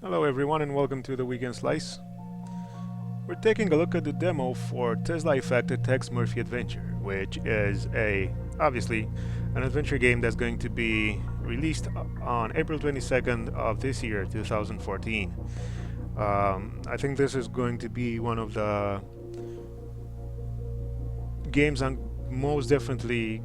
Hello everyone and welcome to the Weekend Slice. We're taking a look at the demo for Tesla Effect Tex Murphy Adventure, which is obviously an adventure game that's going to be released on April 22nd of this year, 2014. I think this is going to be one of the games I'm most definitely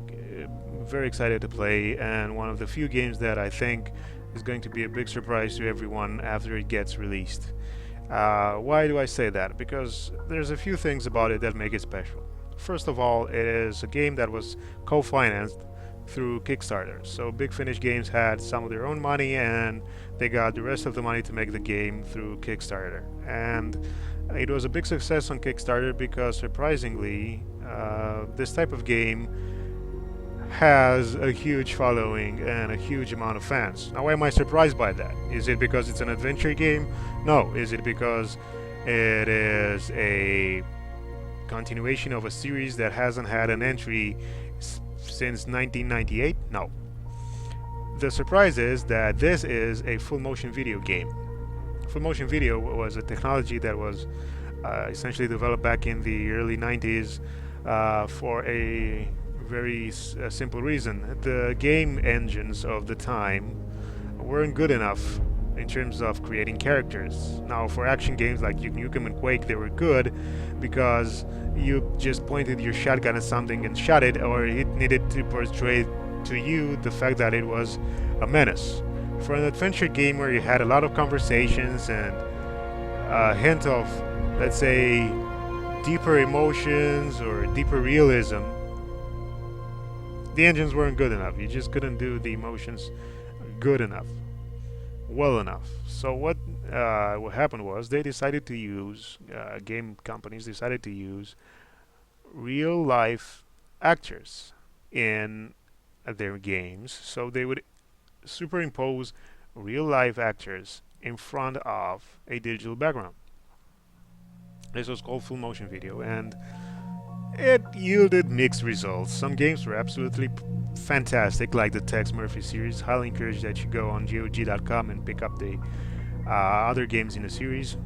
very excited to play, and one of the few games that I think is going to be a big surprise to everyone after it gets released. Why do I say that? Because there's a few things about it that make it special. First of all, it is a game that was co-financed through Kickstarter. So Big Finish Games had some of their own money and they got the rest of the money to make the game through Kickstarter. And it was a big success on Kickstarter because surprisingly, this type of game has a huge following and a huge amount of fans. Now, why am I surprised by that? Is it because it's an adventure game? No. Is it because it is a continuation of a series that hasn't had an entry since 1998? No. The surprise is that this is a full motion video game. Full motion video was a technology that was essentially developed back in the early 90s for a very simple reason. The game engines of the time weren't good enough in terms of creating characters. Now, for action games like Duke Nukem and Quake, they were good because you just pointed your shotgun at something and shot it, or it needed to portray to you the fact that it was a menace. For an adventure game where you had a lot of conversations and a hint of, let's say, deeper emotions or deeper realism, the engines weren't good enough. You just couldn't do the emotions good enough, well enough. So what happened was they decided to use game companies decided to use real life actors in their games. So they would superimpose real life actors in front of a digital background. This was called full motion video, and it yielded mixed results. Some games were absolutely fantastic, like the Tex Murphy series. Highly encourage that you go on GOG.com and pick up the other games in the series.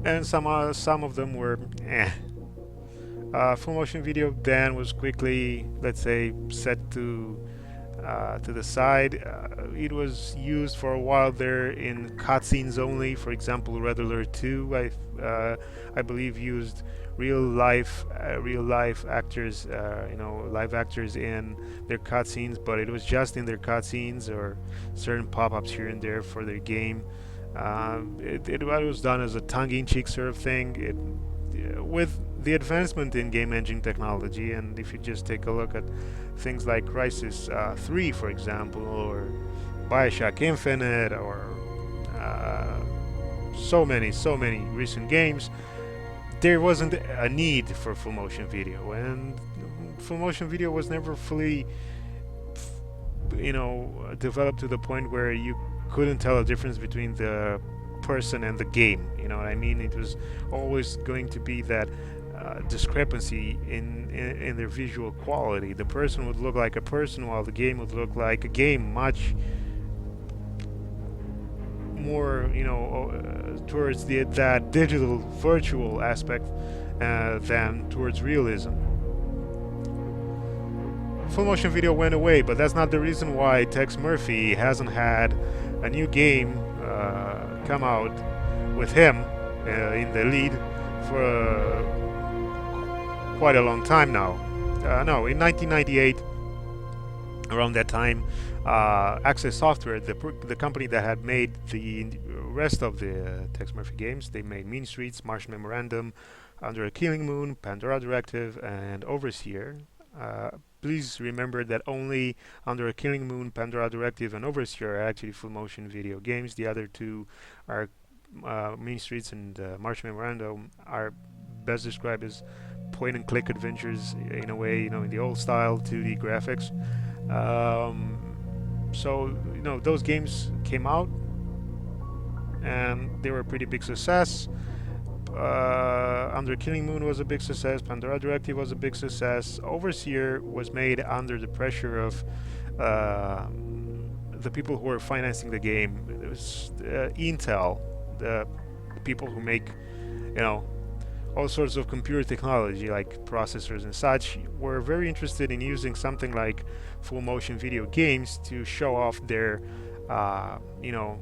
And some of them were full motion video then was quickly, let's say, set to the side. It was used for a while there in cutscenes only. For example, Red Alert 2, I believe, used real life actors, live actors in their cutscenes, but it was just in their cutscenes or certain pop-ups here and there for their game. It was done as a tongue-in-cheek sort of thing. With the advancement in game engine technology, and if you just take a look at things like Crysis 3, for example, or Bioshock Infinite, or so many recent games, there wasn't a need for full motion video, and full motion video was never fully, developed to the point where you couldn't tell a difference between the person and the game. You know what I mean? It was always going to be that discrepancy in their visual quality. The person would look like a person while the game would look like a game, much more, towards that digital virtual aspect than towards realism. Full motion video went away, but that's not the reason why Tex Murphy hasn't had a new game come out with him in the lead for quite a long time now. No, in 1998, around that time, Access Software, the company that had made the rest of the Tex Murphy games, they made Mean Streets, Martian Memorandum, Under a Killing Moon, Pandora Directive, and Overseer. Please remember that only Under a Killing Moon, Pandora Directive, and Overseer are actually full motion video games. The other two are Mean Streets and Martian Memorandum are best described as point and click adventures in a way, in the old style 2D graphics. So those games came out and they were a pretty big success. Under Killing Moon was a big success. Pandora Directive was a big success. Overseer was made under the pressure of the people who were financing the game, it was Intel, the people who make, you know, all sorts of computer technology like processors and such, were very interested in using something like full motion video games to show off their you know,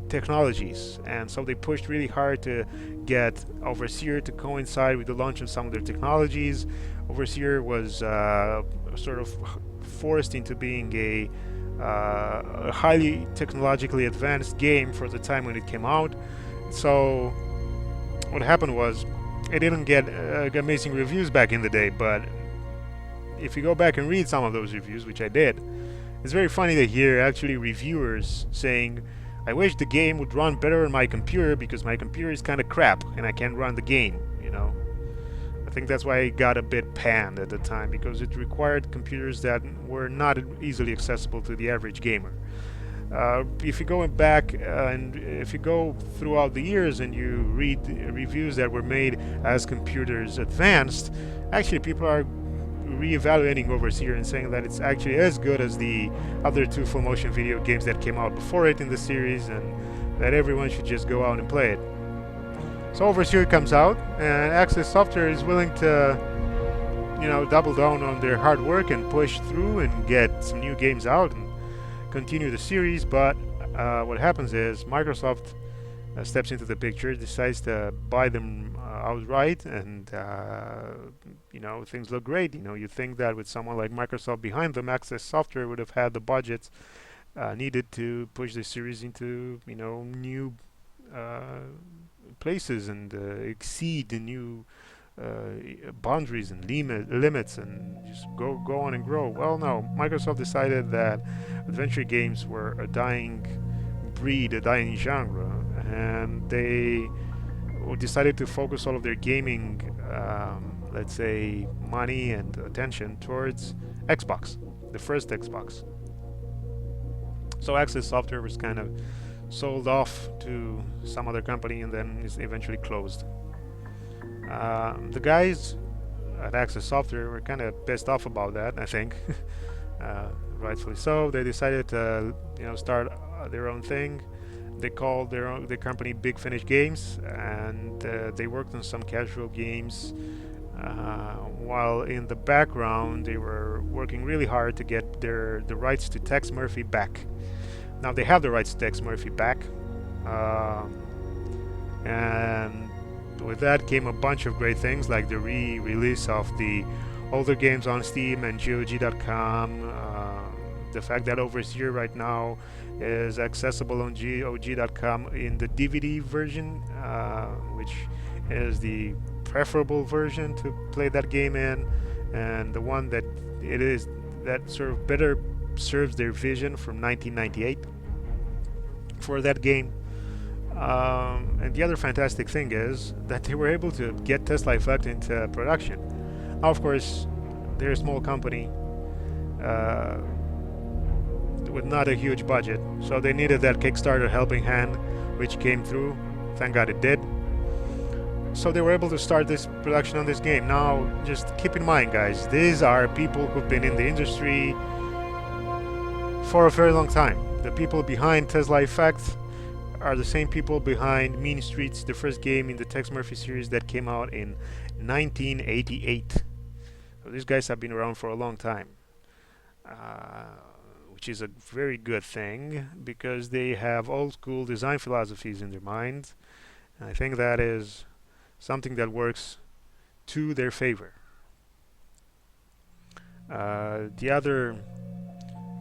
technologies. And so they pushed really hard to get Overseer to coincide with the launch of some of their technologies. Overseer was sort of forced into being a highly technologically advanced game for the time when it came out. So what happened was, it didn't get amazing reviews back in the day, but if you go back and read some of those reviews, which I did, it's very funny to hear actually reviewers saying, I wish the game would run better on my computer because my computer is kind of crap and I can't run the game, you know. I think that's why it got a bit panned at the time, because it required computers that were not easily accessible to the average gamer. If you go back and if you go throughout the years and you read reviews that were made as computers advanced, actually people are re-evaluating Overseer and saying that it's actually as good as the other two full motion video games that came out before it in the series, and that everyone should just go out and play it. So Overseer comes out, and Access Software is willing to, you know, double down on their hard work and push through and get some new games out and continue the series. But what happens is Microsoft steps into the picture, decides to buy them outright, and you know, things look great. You know, you think that with someone like Microsoft behind them, Access Software would have had the budgets needed to push the series into, you know, new places and exceed the new boundaries and limits and just go on and grow. Well, no, Microsoft decided that adventure games were a dying breed, a dying genre, and they decided to focus all of their gaming, let's say, money and attention towards Xbox, the first Xbox. So Access Software was kind of sold off to some other company and then is eventually closed. The guys at Access Software were kind of pissed off about that, I think. Rightfully so. They decided to, you know, start their own thing. They called their company BigFinishGames, and they worked on some casual games, while in the background they were working really hard to get the rights to Tex Murphy back. Now they have the rights to Tex Murphy back, and with that came a bunch of great things, like the re-release of the older games on Steam and GOG.com, the fact that Overseer right now is accessible on GOG.com in the DVD version, which is the preferable version to play that game in, and the one that it is that sort of better serves their vision from 1998 for that game. And the other fantastic thing is that they were able to get Tesla Effect into production. Now, of course, they're a small company with not a huge budget, so they needed that Kickstarter helping hand, which came through. Thank God it did. So they were able to start this production on this game. Now, just keep in mind, guys, these are people who've been in the industry for a very long time. The people behind Tesla Effect are the same people behind Mean Streets, the first game in the Tex Murphy series that came out in 1988. So these guys have been around for a long time, which is a very good thing because they have old school design philosophies in their minds. And I think that is something that works to their favor. The other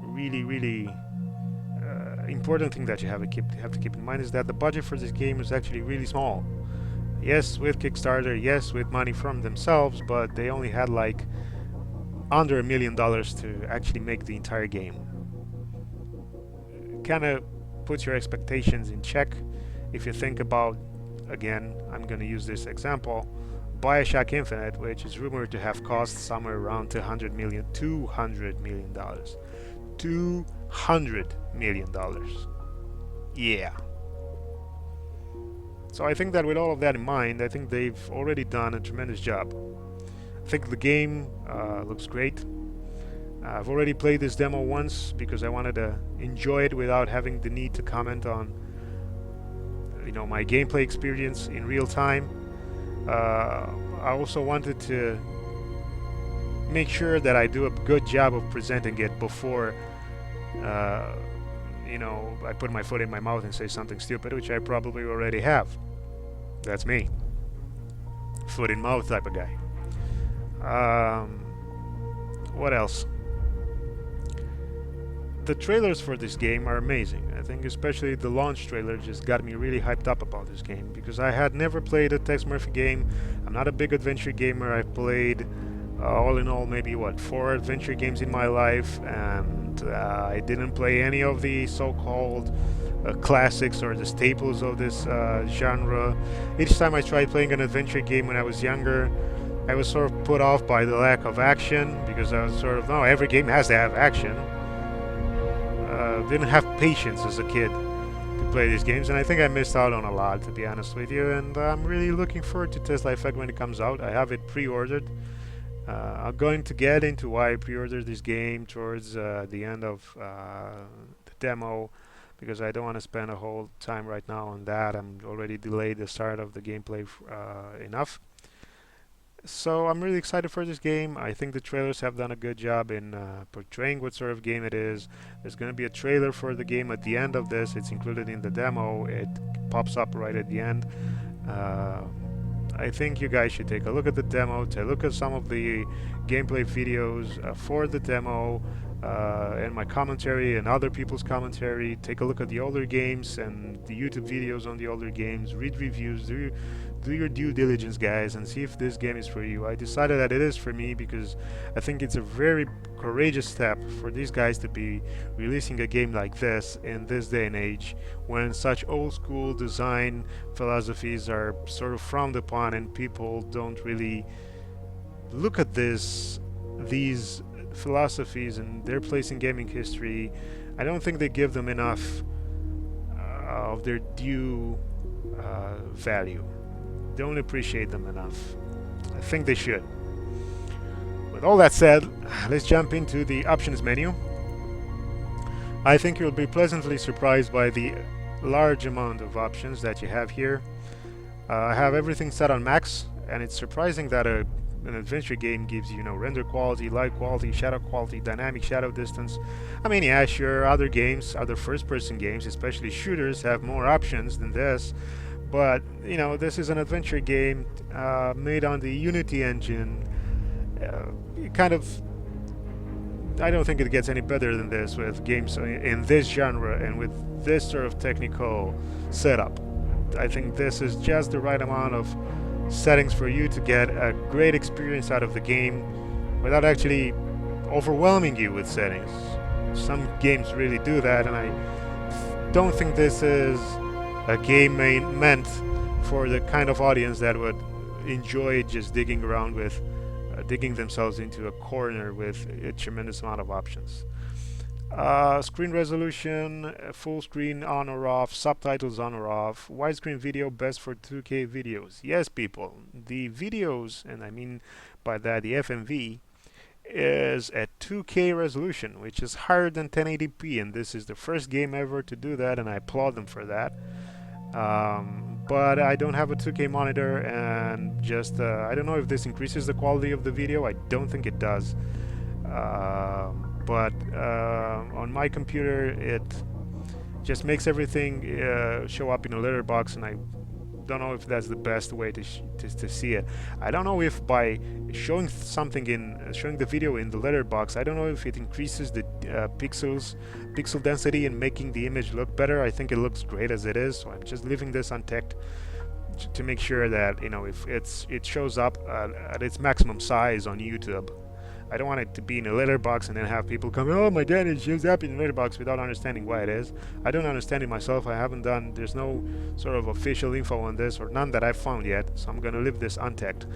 really important thing that you have to keep in mind is that the budget for this game is actually really small. Yes, with Kickstarter, yes, with money from themselves, but they only had like under $1 million to actually make the entire game. Kind of puts your expectations in check if you think about, again, I'm going to use this example, BioShock Infinite, which is rumored to have cost somewhere around $200 million. $200 million. Yeah. So I think that with all of that in mind, I think they've already done a tremendous job. I think the game looks great. I've already played this demo once because I wanted to enjoy it without having the need to comment on, my gameplay experience in real time. I also wanted to make sure that I do a good job of presenting it before, I put my foot in my mouth and say something stupid, which I probably already have. That's me. Foot in mouth type of guy. What else? The trailers for this game are amazing. I think especially the launch trailer just got me really hyped up about this game because I had never played a Tex Murphy game. I'm not a big adventure gamer. I've played all in all maybe 4 adventure games in my life, and I didn't play any of the so-called classics or the staples of this genre. Each time I tried playing an adventure game when I was younger, I was sort of put off by the lack of action because I was sort of, no, every game has to have action. Didn't have patience as a kid to play these games, and I think I missed out on a lot, to be honest with you. And I'm really looking forward to Tesla Effect when it comes out. I have it pre-ordered. I'm going to get into why I pre-ordered this game towards the end of the demo, because I don't want to spend a whole time right now on that. I'm already delayed the start of the gameplay enough. So I'm really excited for this game. I think the trailers have done a good job in portraying what sort of game it is. There's going to be a trailer for the game at the end of this. It's included in the demo. It pops up right at the end. I think you guys should take a look at the demo, take a look at some of the gameplay videos for the demo, and my commentary and other people's commentary. Take a look at the older games and the YouTube videos on the older games. Read reviews. Do your due diligence, guys, and see if this game is for you. I decided that it is for me because I think it's a very courageous step for these guys to be releasing a game like this in this day and age, when such old school design philosophies are sort of frowned upon and people don't really look at these philosophies and their place in gaming history. I don't think they give them enough of their due value. Don't appreciate them enough. I think they should. With all that said, let's jump into the options menu. I think you'll be pleasantly surprised by the large amount of options that you have here. I have everything set on max, and it's surprising that an adventure game gives you, render quality, light quality, shadow quality, dynamic shadow distance. I mean, yeah, sure, other games, other first-person games, especially shooters, have more options than this. But, this is an adventure game made on the Unity engine. I don't think it gets any better than this with games in this genre and with this sort of technical setup. I think this is just the right amount of settings for you to get a great experience out of the game without actually overwhelming you with settings. Some games really do that, and I don't think this is a game meant for the kind of audience that would enjoy just digging around with, digging themselves into a corner with a tremendous amount of options. Screen resolution, full screen on or off, subtitles on or off, widescreen video best for 2K videos. Yes, people, the videos, and I mean by that the FMV, is at 2K resolution, which is higher than 1080p, and this is the first game ever to do that, and I applaud them for that. But I don't have a 2K monitor, and just I don't know if this increases the quality of the video. I don't think it does. But on my computer it just makes everything show up in a letterbox, and I don't know if that's the best way to see it. I don't know if by showing the video in the letterbox, I don't know if it increases the pixel density and making the image look better. I think it looks great as it is, so I'm just leaving this unchecked to make sure that if it shows up at its maximum size on YouTube. I don't want it to be in a letterbox and then have people come, oh my god, it shows up in a letterbox, without understanding why it is. I don't understand it myself. There's no sort of official info on this, or none that I've found yet, so I'm gonna leave this unchecked.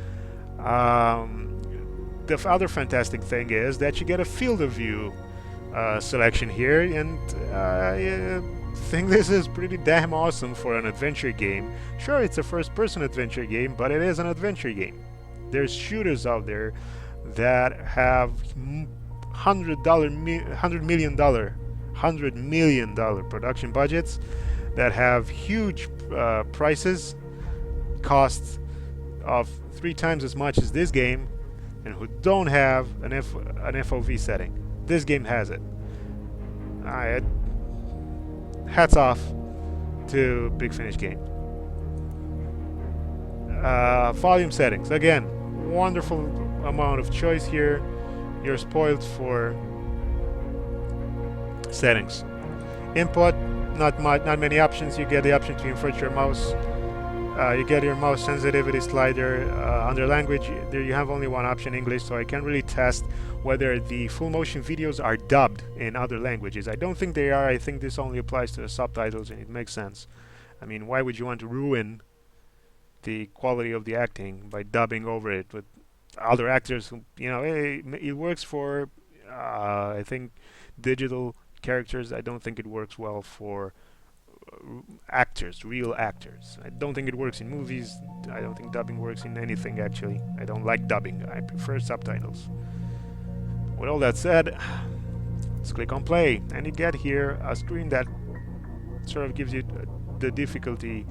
The other fantastic thing is that you get a field of view selection here, and I think this is pretty damn awesome for an adventure game. Sure, it's a first-person adventure game, but it is an adventure game. There's shooters out there that have $100 million production budgets that have huge prices, costs of 3 times as much as this game, and who don't have an FOV setting. This game has it. Hats off to Big Finish Games. Volume settings. Again, wonderful amount of choice here. You're spoiled for settings. Input, not many options. You get the option to invert your mouse. You get your mouse sensitivity slider. Under language, there you have only one option, English, so I can't really test whether the full motion videos are dubbed in other languages. I don't think they are. I think this only applies to the subtitles, and it makes sense. I mean, why would you want to ruin the quality of the acting by dubbing over it with other actors who, it works for, I think, digital characters. I don't think it works well for actors, real actors. I don't think it works in movies. I don't think dubbing works in anything, actually. I don't like dubbing. I prefer subtitles. With all that said, let's click on play, and you get here a screen that sort of gives you the difficulty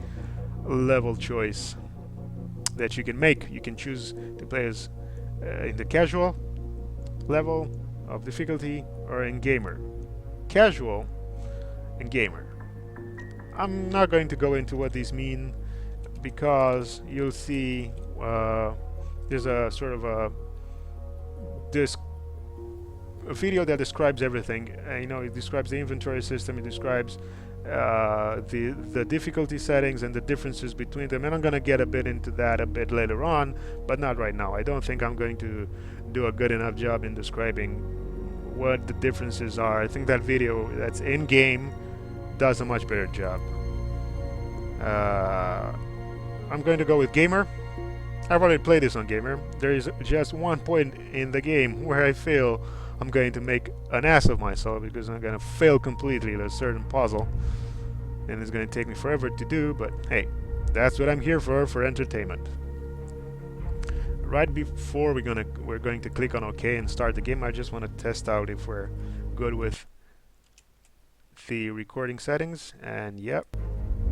level choice that you can make. You can choose to play as in the casual level of difficulty or in gamer. Casual and gamer. I'm not going to go into what these mean because you'll see there's a sort of a video that describes everything. It describes the inventory system. It describes the difficulty settings and the differences between them, and I'm gonna get a bit into that a bit later on, but not right now. I don't think I'm going to do a good enough job in describing what the differences are. I think that video that's in game does a much better job. I'm going to go with gamer. I've already played this on gamer. There is just one point in the game where I feel I'm going to make an ass of myself because I'm going to fail completely at a certain puzzle, and it's going to take me forever to do, but hey, that's what I'm here for entertainment. Right before we're going to click on OK and start the game, I just want to test out if we're good with the recording settings, and yep,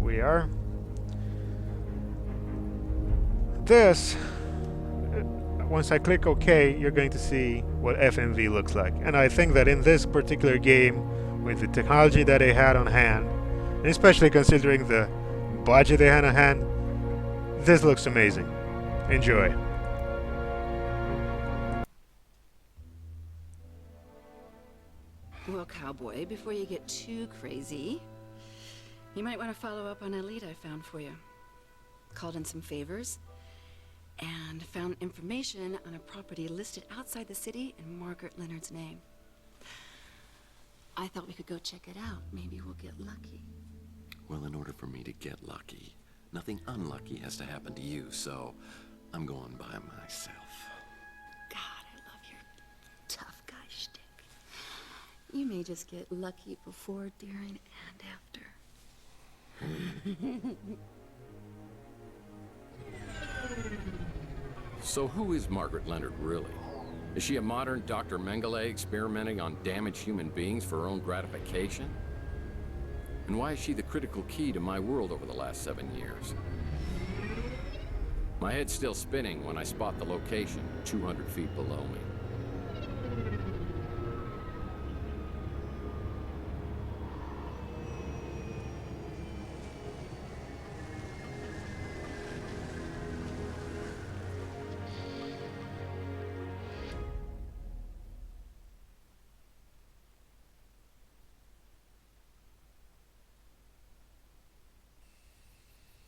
we are. This, once I click OK, you're going to see what FMV looks like. And I think that in this particular game, with the technology that they had on hand, and especially considering the budget they had on hand, this looks amazing. Enjoy. Well, cowboy, before you get too crazy, you might want to follow up on a lead I found for you. Called in some favors and found information on a property listed outside the city in Margaret Leonard's name. I thought we could go check it out. Maybe we'll get lucky. Well, in order for me to get lucky, nothing unlucky has to happen to you, so I'm going by myself. God, I love your tough guy shtick. You may just get lucky before, during, and after. So who is Margaret Leonard, really? Is she a modern Dr. Mengele experimenting on damaged human beings for her own gratification? And why is she the critical key to my world over the last 7 years? My head's still spinning when I spot the location 200 feet below me.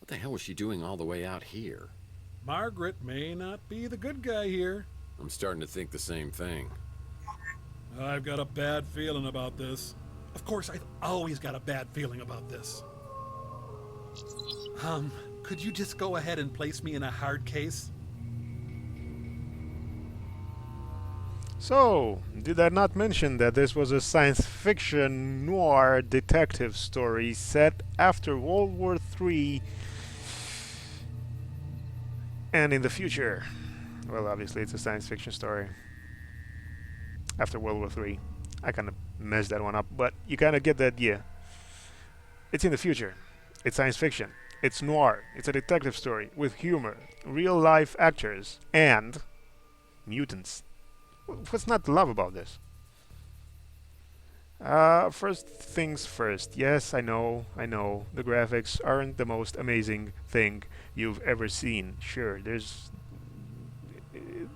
What the hell was she doing all the way out here? Margaret may not be the good guy here. I'm starting to think the same thing. I've got a bad feeling about this. Of course, I've always got a bad feeling about this. Could you just go ahead and place me in a hard case? So, did I not mention that this was a science fiction noir detective story set after World War III and in the future? Well, obviously it's a science fiction story. after World War III. I kind of messed that one up, but you kind of get the idea. It's in the future. It's science fiction. It's noir. It's a detective story with humor, real life actors, and mutants. What's not to love about this? First things first. Yes, I know. The graphics aren't the most amazing thing you've ever seen. Sure, there's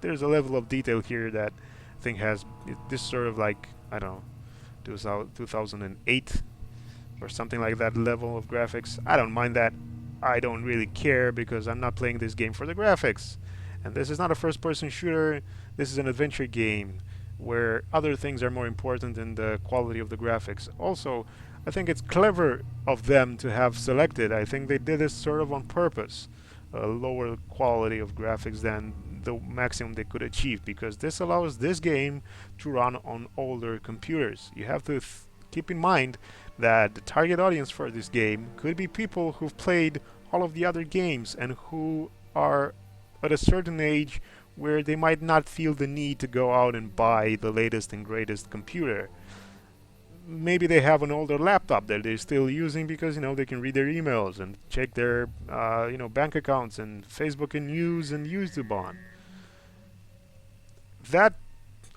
a level of detail here that I think has this sort of like, I don't know, 2008 or something like that level of graphics. I don't mind that. I don't really care because I'm not playing this game for the graphics. And this is not a first-person shooter. This is an adventure game where other things are more important than the quality of the graphics. Also, I think it's clever of them to have selected. I think they did this sort of on purpose. A lower quality of graphics than the maximum they could achieve, because this allows this game to run on older computers. You have to keep in mind that the target audience for this game could be people who've played all of the other games and who are at a certain age where they might not feel the need to go out and buy the latest and greatest computer. Maybe they have an older laptop that they're still using because they can read their emails and check their bank accounts and Facebook and news and YouTube on. That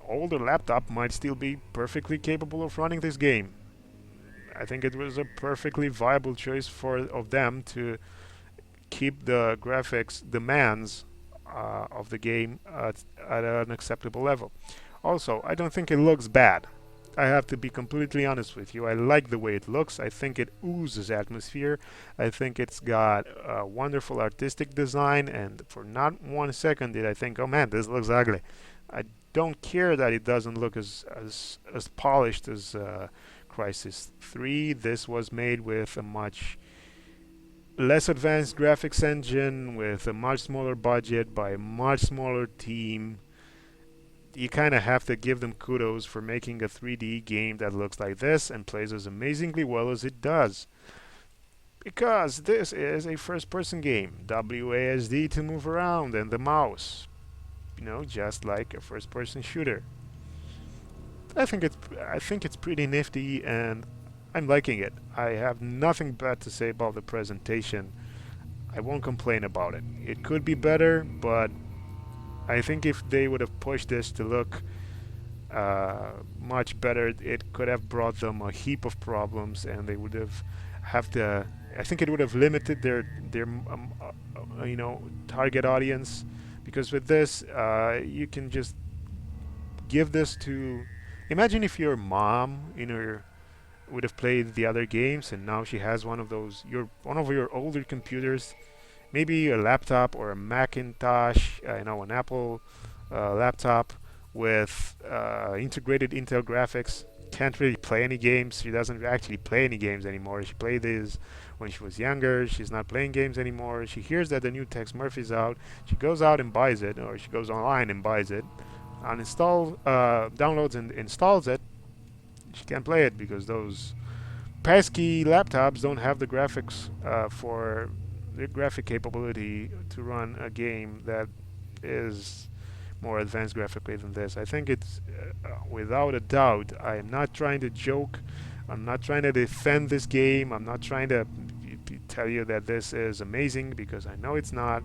older laptop might still be perfectly capable of running this game. I think it was a perfectly viable choice of them to keep the graphics demands of the game at an acceptable level. Also, I don't think it looks bad. I have to be completely honest with you. I like the way it looks. I think it oozes atmosphere. I think it's got a wonderful artistic design, and for not 1 second did I think, oh man, this looks ugly. I don't care that it doesn't look as polished as Crisis 3. This was made with a much less advanced graphics engine, with a much smaller budget by a much smaller team. You kind of have to give them kudos for making a 3D game that looks like this and plays as amazingly well as it does. Because this is a first-person game. WASD to move around and the mouse. Just like a first-person shooter. I think it's pretty nifty and I'm liking it. I have nothing bad to say about the presentation. I won't complain about it. It could be better, but I think if they would have pushed this to look much better, it could have brought them a heap of problems, and they would have to. I think it would have limited their target audience, because with this you can just give this to. Imagine if your mom would have played the other games, and now she has one of your older computers. Maybe a laptop or a Macintosh, an Apple laptop with integrated Intel graphics. Can't really play any games. She doesn't actually play any games anymore. She played these when she was younger. She's not playing games anymore. She hears that the new Tex Murphy's out. She goes out and buys it, or she goes online and buys it, downloads and installs it. She can't play it because those pesky laptops don't have the graphics for the graphic capability to run a game that is more advanced graphically than this. I think it's without a doubt. I am not trying to joke. I'm not trying to defend this game. I'm not trying to tell you that this is amazing, because I know it's not.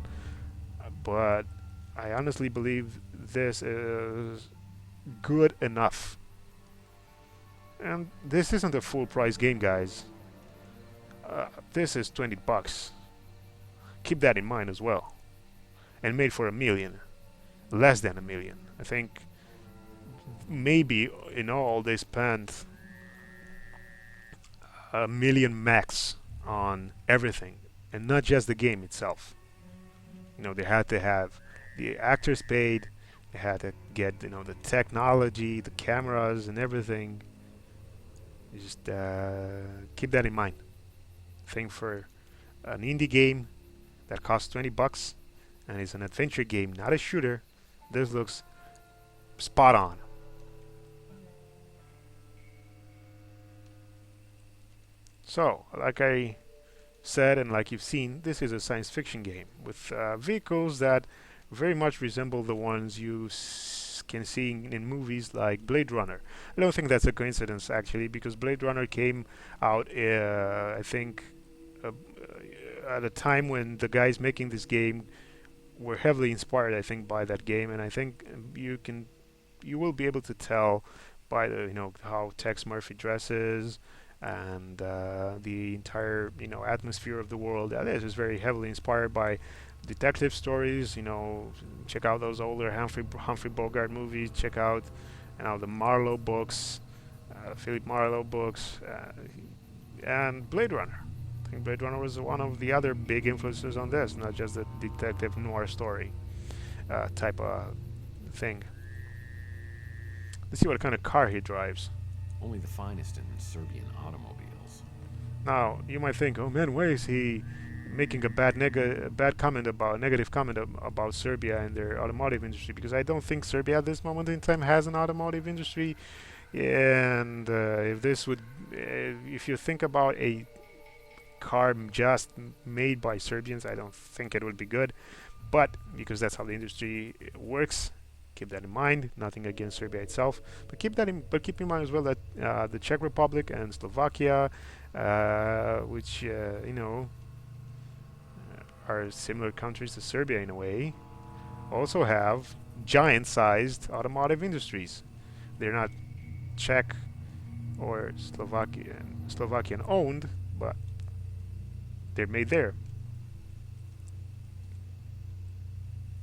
But I honestly believe this is good enough. And this isn't a full price game, guys. This is $20. Keep that in mind as well. And made for $1 million. Less than $1 million. I think maybe in all they spent $1 million max on everything, and not just the game itself. They had to have the actors paid, they had to get the technology, the cameras and everything. Just keep that in mind. I think for an indie game that costs $20 and is an adventure game, not a shooter, this looks spot on. So, like I said and like you've seen, this is a science fiction game with vehicles that very much resemble the ones you can see in movies like Blade Runner. I don't think that's a coincidence, actually, because Blade Runner came out, I think, at a time when the guys making this game were heavily inspired, I think, by that game, and I think you will be able to tell by the how Tex Murphy dresses and the entire atmosphere of the world. This is very heavily inspired by detective stories. Check out those older Humphrey Bogart movies. Check out the Marlowe books, Philip Marlowe books, and Blade Runner. I think Blade Runner was one of the other big influences on this, not just the detective noir story type of thing. Let's see what kind of car he drives. Only the finest in Serbian automobiles. Now, you might think, oh man, why is he making a negative comment about Serbia and their automotive industry? Because I don't think Serbia at this moment in time has an automotive industry. And if you think about a car just made by Serbians, I don't think it would be good. But because that's how the industry works, keep that in mind. Nothing against Serbia itself, but keep in mind as well that the Czech Republic and Slovakia, which are similar countries to Serbia in a way, also have giant-sized automotive industries. They're not Czech or Slovakian owned, but they're made there.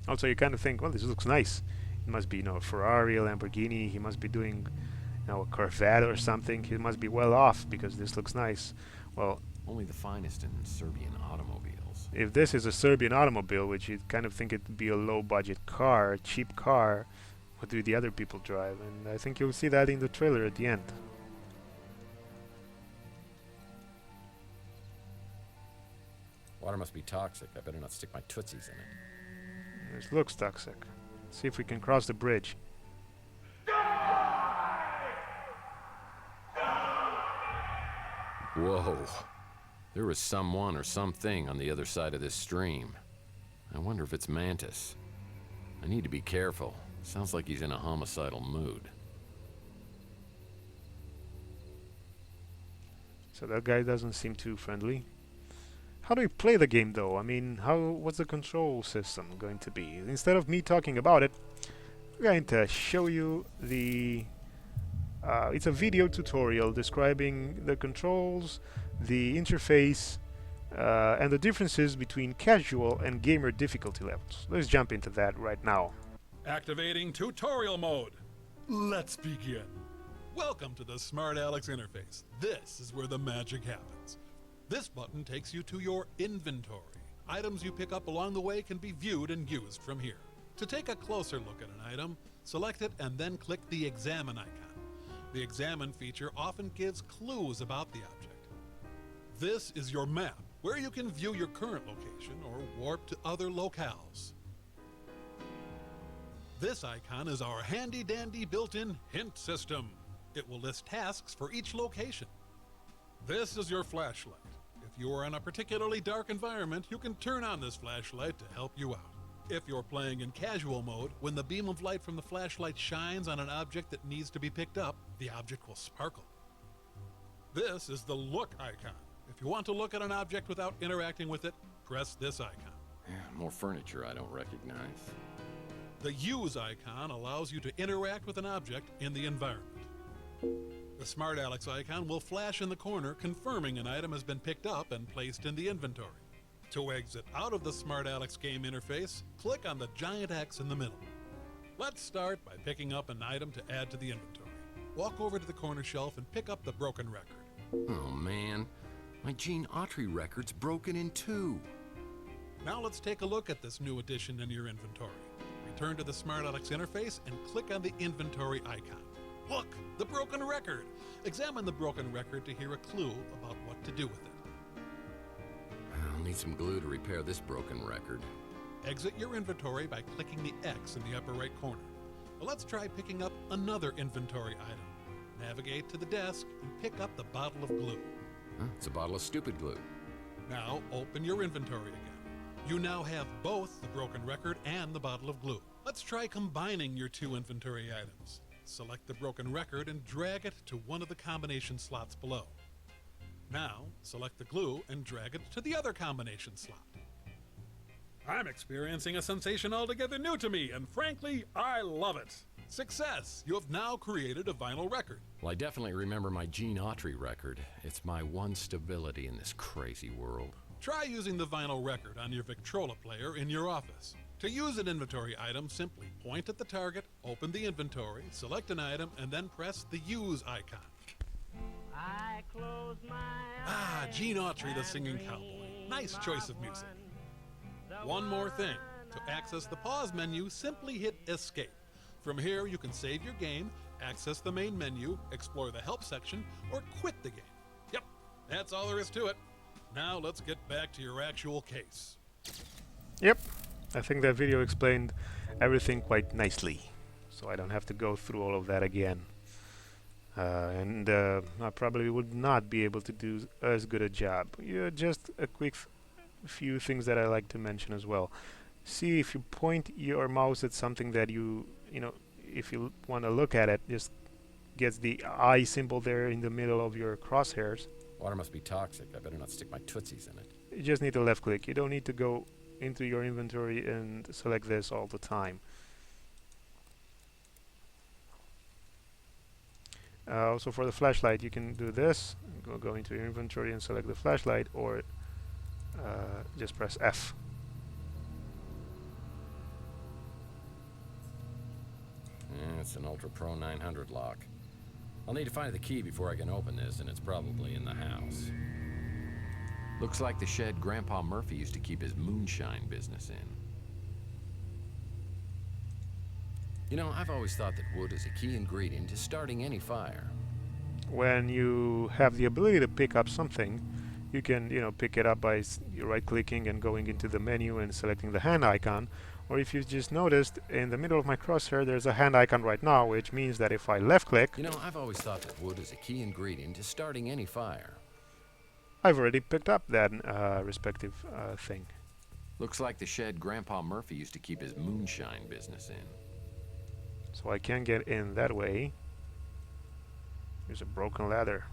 Also, you kind of think, well, this looks nice. It must be, Ferrari, Lamborghini. He must be doing, a Corvette or something. He must be well off because this looks nice. Well, only the finest in Serbian automobiles. If this is a Serbian automobile, which you kind of think it'd be a low-budget car, a cheap car, what do the other people drive? And I think you'll see that in the trailer at the end. Water must be toxic. I better not stick my tootsies in it. This looks toxic. Let's see if we can cross the bridge. Whoa. There was someone or something on the other side of this stream. I wonder if it's Mantis. I need to be careful. Sounds like he's in a homicidal mood. So that guy doesn't seem too friendly. How do we play the game, though? I mean, what's the control system going to be? Instead of me talking about it, I'm going to show you the... it's a video tutorial describing the controls, the interface, and the differences between casual and gamer difficulty levels. Let's jump into that right now. Activating tutorial mode. Let's begin. Welcome to the Smart Alex interface. This is where the magic happens. This button takes you to your inventory. Items you pick up along the way can be viewed and used from here. To take a closer look at an item, select it and then click the Examine icon. The Examine feature often gives clues about the object. This is your map, where you can view your current location or warp to other locales. This icon is our handy-dandy built-in hint system. It will list tasks for each location. This is your flashlight. If you are in a particularly dark environment, you can turn on this flashlight to help you out. If you're playing in casual mode, when the beam of light from the flashlight shines on an object that needs to be picked up, the object will sparkle. This is the Look icon. If you want to look at an object without interacting with it, press this icon. More furniture I don't recognize. The Use icon allows you to interact with an object in the environment. The Smart Alex icon will flash in the corner, confirming an item has been picked up and placed in the inventory. To exit out of the Smart Alex game interface, click on the giant X in the middle. Let's start by picking up an item to add to the inventory. Walk over to the corner shelf and pick up the broken record. Oh man, my Gene Autry record's broken in two. Now let's take a look at this new addition in your inventory. Return to the Smart Alex interface and click on the inventory icon. Look, the broken record. Examine the broken record to hear a clue about what to do with it. I'll need some glue to repair this broken record. Exit your inventory by clicking the X in the upper right corner. Well, let's try picking up another inventory item. Navigate to the desk and pick up the bottle of glue. It's a bottle of stupid glue. Now open your inventory again. You now have both the broken record and the bottle of glue. Let's try combining your two inventory items. Select the broken record and drag it to one of the combination slots below. Now, select the glue and drag it to the other combination slot. I'm experiencing a sensation altogether new to me, and frankly, I love it. Success! You have now created a vinyl record. Well, I definitely remember my Gene Autry record. It's my one stability in this crazy world. Try using the vinyl record on your Victrola player in your office. To use an inventory item, simply point at the target, open the inventory, select an item, and then press the Use icon. I close my Gene Autry, the singing cowboy. Nice choice of music. One more thing. To access the pause menu, simply hit Escape. From here, you can save your game, access the main menu, explore the help section, or quit the game. Yep, that's all there is to it. Now let's get back to your actual case. Yep, I think that video explained everything quite nicely, so I don't have to go through all of that again. And I probably would not be able to do as good a job. Yeah, just a quick few things that I like to mention as well. See, if you point your mouse at something that you know, if you want to look at it, just gets the eye symbol there in the middle of your crosshairs. Water must be toxic. I better not stick my tootsies in it. You just need to left click. You don't need to go into your inventory and select this all the time. Also for the flashlight, you can do this. Go into your inventory and select the flashlight, or just press F. Yeah, it's an Ultra Pro 900 lock. I'll need to find the key before I can open this, and it's probably in the house. Looks like the shed Grandpa Murphy used to keep his moonshine business in. You know, I've always thought that wood is a key ingredient to starting any fire. When you have the ability to pick up something, you can, pick it up by right-clicking and going into the menu and selecting the hand icon. Or if you just noticed, in the middle of my crosshair, there's a hand icon right now, which means that if I left-click... You know, I've always thought that wood is a key ingredient to starting any fire. I've already picked up that respective thing. Looks like the shed Grandpa Murphy used to keep his moonshine business in. So I can't get in that way. There's a broken ladder.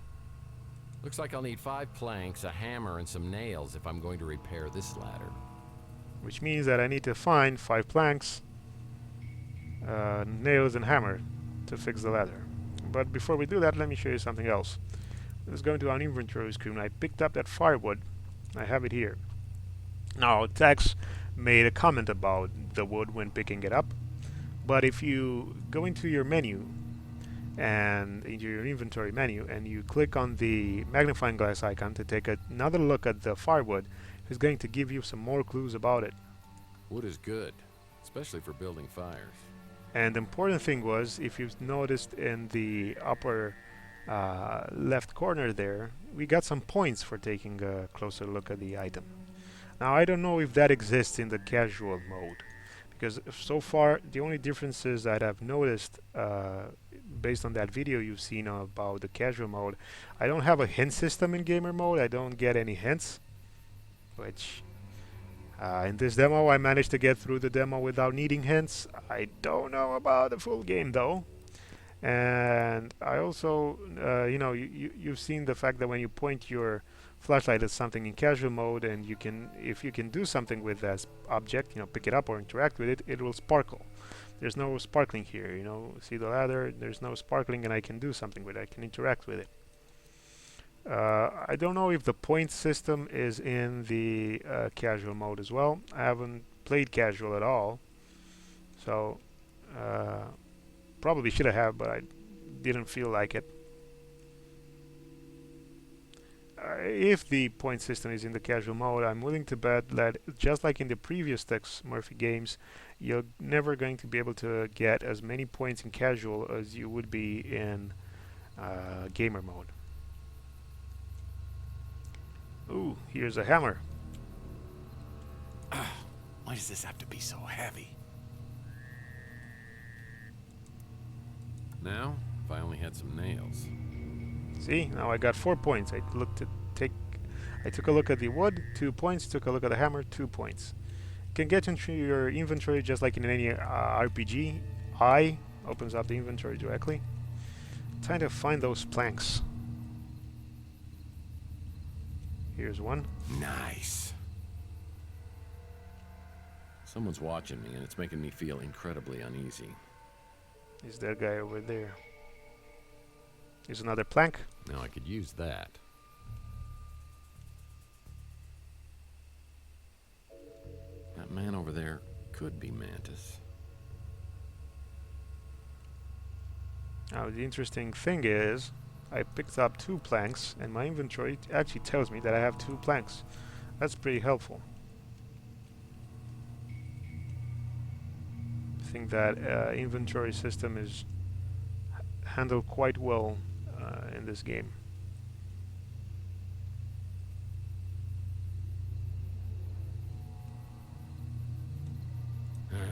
Looks like I'll need 5 planks, a hammer, and some nails if I'm going to repair this ladder. Which means that I need to find 5 planks, nails, and hammer to fix the ladder. But before we do that, let me show you something else. Let's go into our inventory screen. I picked up that firewood. I have it here. Now, Tex made a comment about the wood when picking it up. But if you go into your menu and into your inventory menu and you click on the magnifying glass icon to take another look at the firewood, it's going to give you some more clues about it. Wood is good, especially for building fires. And the important thing was, if you've noticed in the upper left corner there, we got some points for taking a closer look at the item. Now I don't know if that exists in the casual mode, because so far the only differences that I've noticed based on that video you've seen about the casual mode, I don't have a hint system in gamer mode. I don't get any hints, which in this demo I managed to get through the demo without needing hints. I don't know about the full game though. And I also you've seen the fact that when you point your flashlight at something in casual mode, and if you can do something with that object, pick it up or interact with it, it will sparkle. There's no sparkling here, see the ladder, there's no sparkling, and I can do something with it, I can interact with it. I don't know if the point system is in the casual mode as well. I haven't played casual at all, so probably should have, but I didn't feel like it. If the point system is in the casual mode, I'm willing to bet that just like in the previous Tex Murphy games, you're never going to be able to get as many points in casual as you would be in gamer mode. Ooh, here's a hammer. Why does this have to be so heavy? Now, if I only had some nails. See, now I got 4 points. I took a look at the wood, 2 points. Took a look at the hammer, 2 points. can get into your inventory just like in any RPG. I opens up the inventory directly. Trying to find those planks. Here's one. Nice. Someone's watching me, and it's making me feel incredibly uneasy. Is that guy over there? Here's another plank. Now I could use that. That man over there could be Mantis. Now the interesting thing is, I picked up 2 planks, and my inventory actually tells me that I have 2 planks. That's pretty helpful. I think that inventory system is handled quite well in this game.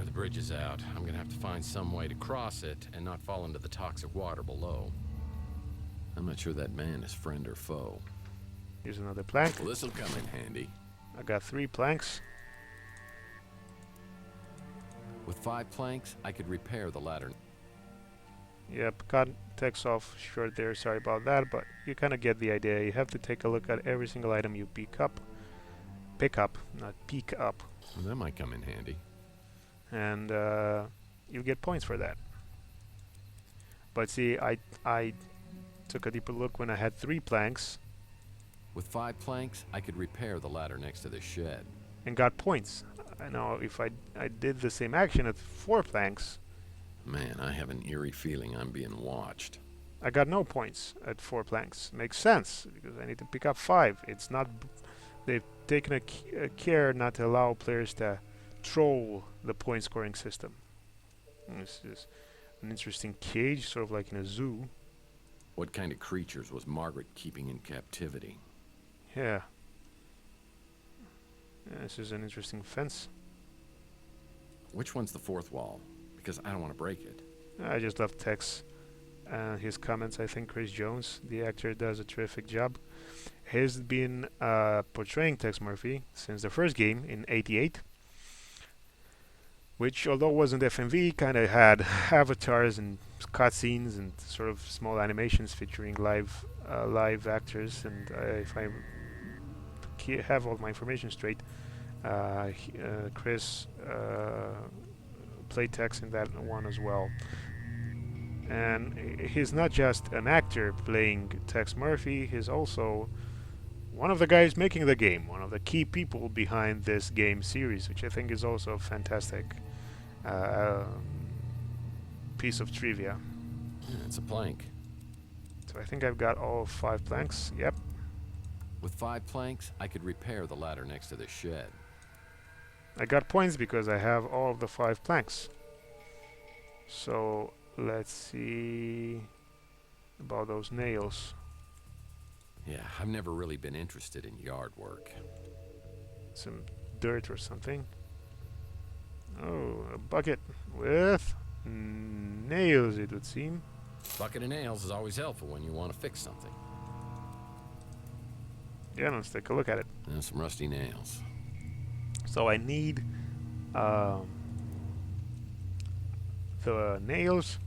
The bridge is out. I'm gonna have to find some way to cross it and not fall into the toxic water below. I'm not sure that man is friend or foe. Here's another plank. Well, this'll come in handy. I got 3 planks. With 5 planks, I could repair the ladder. Yep, cut Tex off short there, sorry about that, but you kind of get the idea. You have to take a look at every single item you pick up, not peek up, Well, that might come in handy. and you get points for that. But see, I took a deeper look when I had 3 planks With 5 planks, I could repair the ladder next to the shed. and got points. I know if I did the same action at 4 planks, Man, I have an eerie feeling I'm being watched. I got no points at 4 planks. Makes sense, because I need to pick up 5. It's not... They've taken a care not to allow players to troll the point scoring system. This is an interesting cage, sort of like in a zoo. What kind of creatures was Margaret keeping in captivity? Yeah. This is an interesting fence. Which one's the 4th wall? Because I don't want to break it. I just love Tex and his comments. I think Chris Jones, the actor, does a terrific job. He's been portraying Tex Murphy since the first game in '88, which, although wasn't FMV, kind of had avatars and cutscenes and sort of small animations featuring live actors. And if I have all my information straight, Chris played Tex in that one as well. And he's not just an actor playing Tex Murphy, he's also one of the guys making the game, one of the key people behind this game series, which I think is also a fantastic piece of trivia. Yeah, it's a plank. So I think I've got all 5 planks. Yep. With 5 planks, I could repair the ladder next to the shed. I got points because I have all of the 5 planks. So let's see about those nails. Yeah, I've never really been interested in yard work. Some dirt or something. Oh, a bucket with nails, it would seem. Bucket of nails is always helpful when you want to fix something. Yeah, let's take a look at it. And some rusty nails. So I need the nails,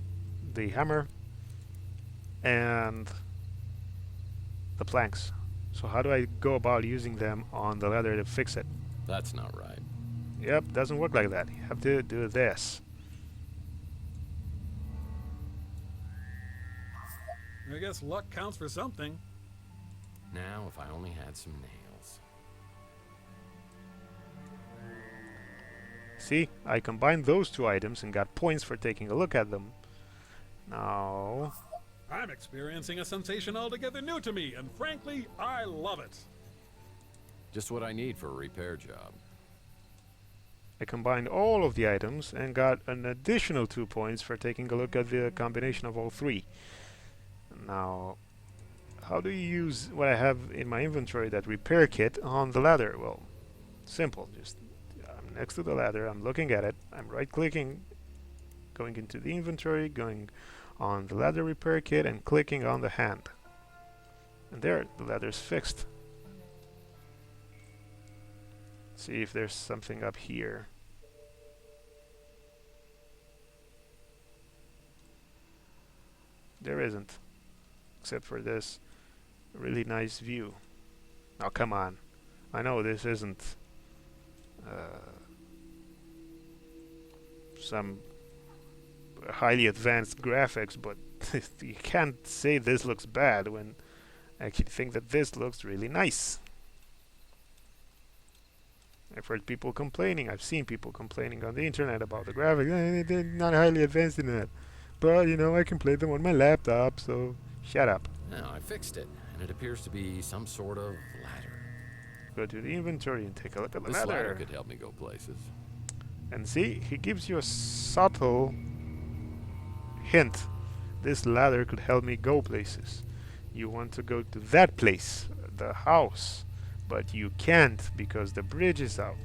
the hammer, and the planks. So how do I go about using them on the ladder to fix it? That's not right. Yep, doesn't work like that. You have to do this. I guess luck counts for something. Now, if I only had some nails. See, I combined those 2 items and got points for taking a look at them. Now, I'm experiencing a sensation altogether new to me, and frankly, I love it. Just what I need for a repair job. I combined all of the items and got an additional 2 points for taking a look at the combination of all 3. Now, how do you use what I have in my inventory, that repair kit, on the ladder? Well, simple. Just I'm next to the ladder, I'm looking at it, I'm right-clicking, going into the inventory, going on the ladder repair kit, and clicking on the hand. And there, the ladder's fixed. See if there's something up here. There isn't, except for this really nice view. Oh, come on. I know this isn't some highly advanced graphics, but you can't say this looks bad when I actually think that this looks really nice. I've heard people complaining, I've seen people complaining on the internet about the graphics. They're not highly advanced in that. But, you know, I can play them on my laptop, so shut up. Now, I fixed it, and it appears to be some sort of ladder. Go to the inventory and take a look at the This ladder ladder. could help me go places. And see, he gives you a subtle hint. This ladder could help me go places. You want to go to that place, the house, but you can't because the bridge is out.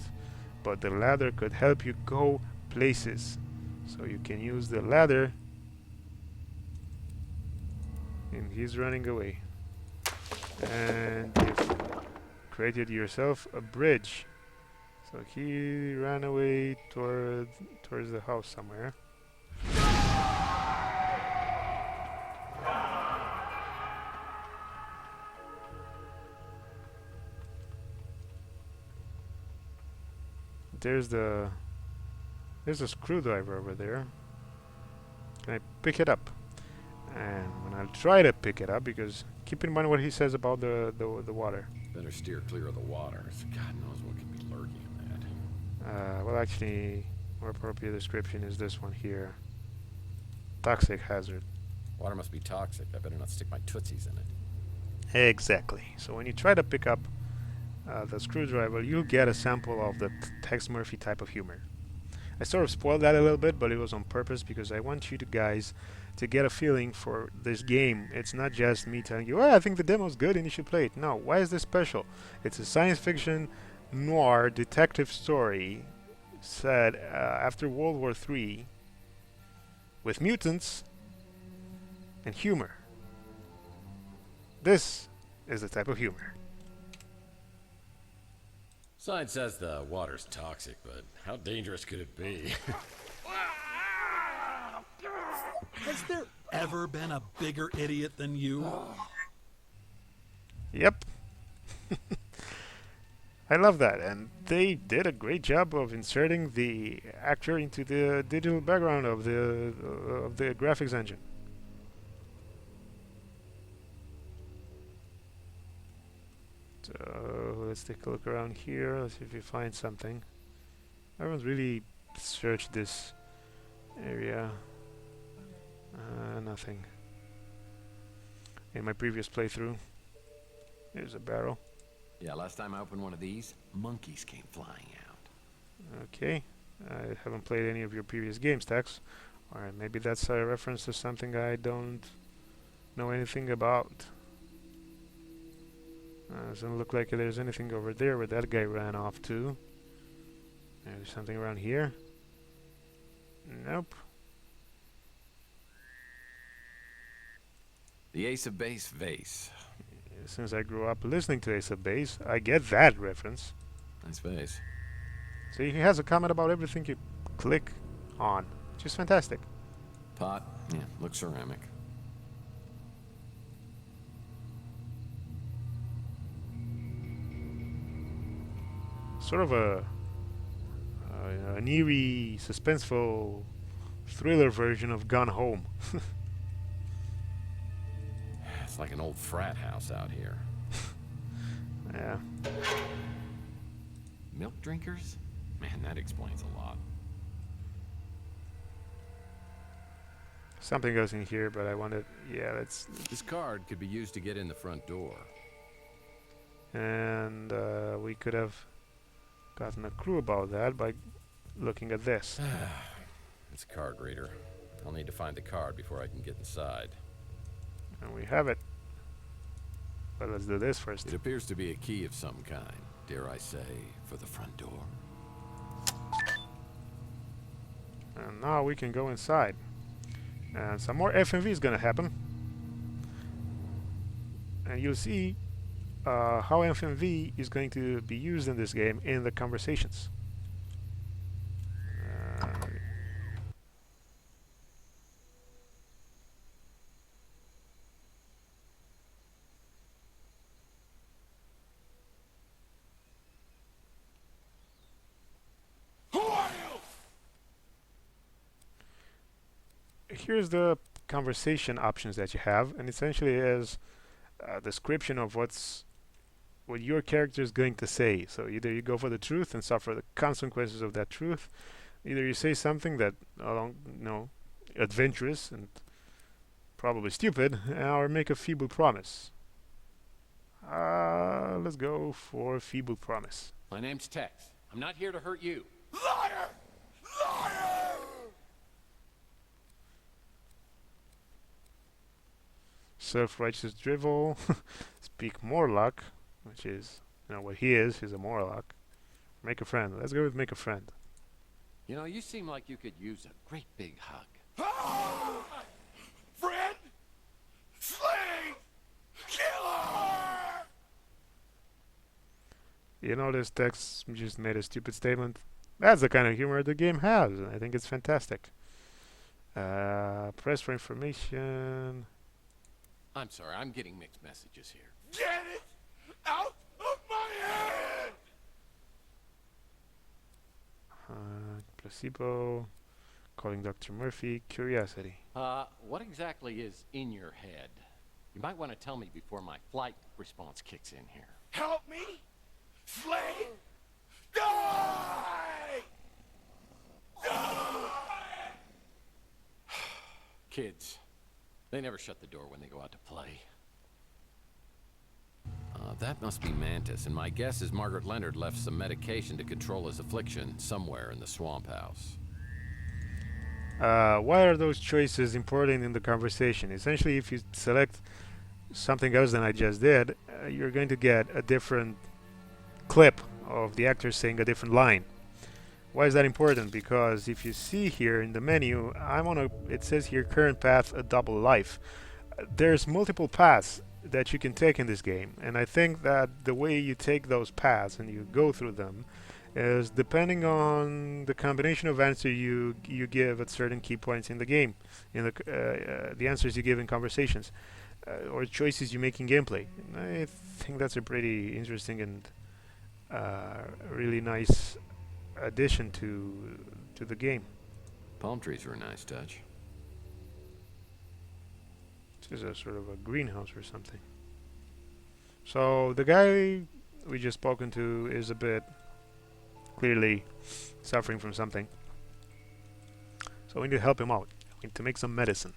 But the ladder could help you go places. So you can use the ladder. And he's running away. And you've created yourself a bridge. So he ran away towards the house somewhere. There's a screwdriver over there. Can I pick it up? And when I try to pick it up, because keep in mind what he says about the water. Better steer clear of the waters. God knows what could be lurking in that. Well, actually, more appropriate description is this one here. Toxic hazard. Water must be toxic. I better not stick my tootsies in it. Exactly. So when you try to pick up the screwdriver, you'll get a sample of the Tex Murphy type of humor. I sort of spoiled that a little bit, but it was on purpose because I want you guys to get a feeling for this game. It's not just me telling you, oh, I think the demo's good and you should play it. No, why is this special? It's a science fiction noir detective story set after World War III with mutants and humor. This is the type of humor. Sign says the water's toxic, but how dangerous could it be? Has there ever been a bigger idiot than you? Yep. I love that, and they did a great job of inserting the actor into the digital background of the graphics engine. So let's take a look around here. Let's see if we find something. I haven't really searched this area. Nothing. In my previous playthrough, there's a barrel. Yeah, last time I opened one of these, monkeys came flying out. Okay. I haven't played any of your previous games, Tex. Or maybe that's a reference to something I don't know anything about. Doesn't look like there's anything over there where that guy ran off to. There's something around here. Nope. The Ace of Base vase. Since I grew up listening to Ace of Base, I get that reference. Nice vase. See, he has a comment about everything you click on, which is fantastic. Pot. Yeah, looks ceramic. Sort of an eerie, suspenseful thriller version of Gone Home. It's like an old frat house out here. Yeah. Milk drinkers? Man, that explains a lot. Something goes in here, but I wanted... Yeah, let's... This card could be used to get in the front door. And we could have gotten a clue about that by looking at this. It's a card reader. I'll need to find the card before I can get inside. And we have it. But let's do this first. It appears to be a key of some kind, dare I say, for the front door. And now we can go inside. And some more FMV is gonna happen. And you'll see how FMV is going to be used in this game in the conversations. Uh, Here's the conversation options that you have, and essentially is a description of what your character is going to say. So either you go for the truth and suffer the consequences of that truth, either you say something that adventurous and probably stupid, or make a feeble promise. Let's go for feeble promise. My name's Tex. I'm not here to hurt you. Liar! Liar! Self-righteous drivel. Speak Morlock, which is what he is. He's a Morlock. Make a friend. Let's go with make a friend. You know, you seem like you could use a great big hug. Friend! Slave! Killer! You notice Tex just made a stupid statement. That's the kind of humor the game has. I think it's fantastic. Press for information. I'm sorry, I'm getting mixed messages here. Get it out of my head! Placebo. Calling Dr. Murphy. Curiosity. What exactly is in your head? You might want to tell me before my flight response kicks in here. Help me! Slave! Die! Die! Kids, they never shut the door when they go out to play. That must be Mantis, and my guess is Margaret Leonard left some medication to control his affliction somewhere in the swamp house. Why are those choices important in the conversation? Essentially, if you select something else than I just did, you're going to get a different clip of the actor saying a different line. Why is that important? Because if you see here in the menu, it says here current path, a double life. There's multiple paths that you can take in this game, and I think that the way you take those paths and you go through them is depending on the combination of answers you give at certain key points in the game, in the answers you give in conversations, or choices you make in gameplay. And I think that's a pretty interesting and really nice addition to the game. Palm trees are a nice touch. This is a sort of a greenhouse or something. So the guy we just spoken to is a bit clearly suffering from something. So we need to help him out. We need to make some medicine.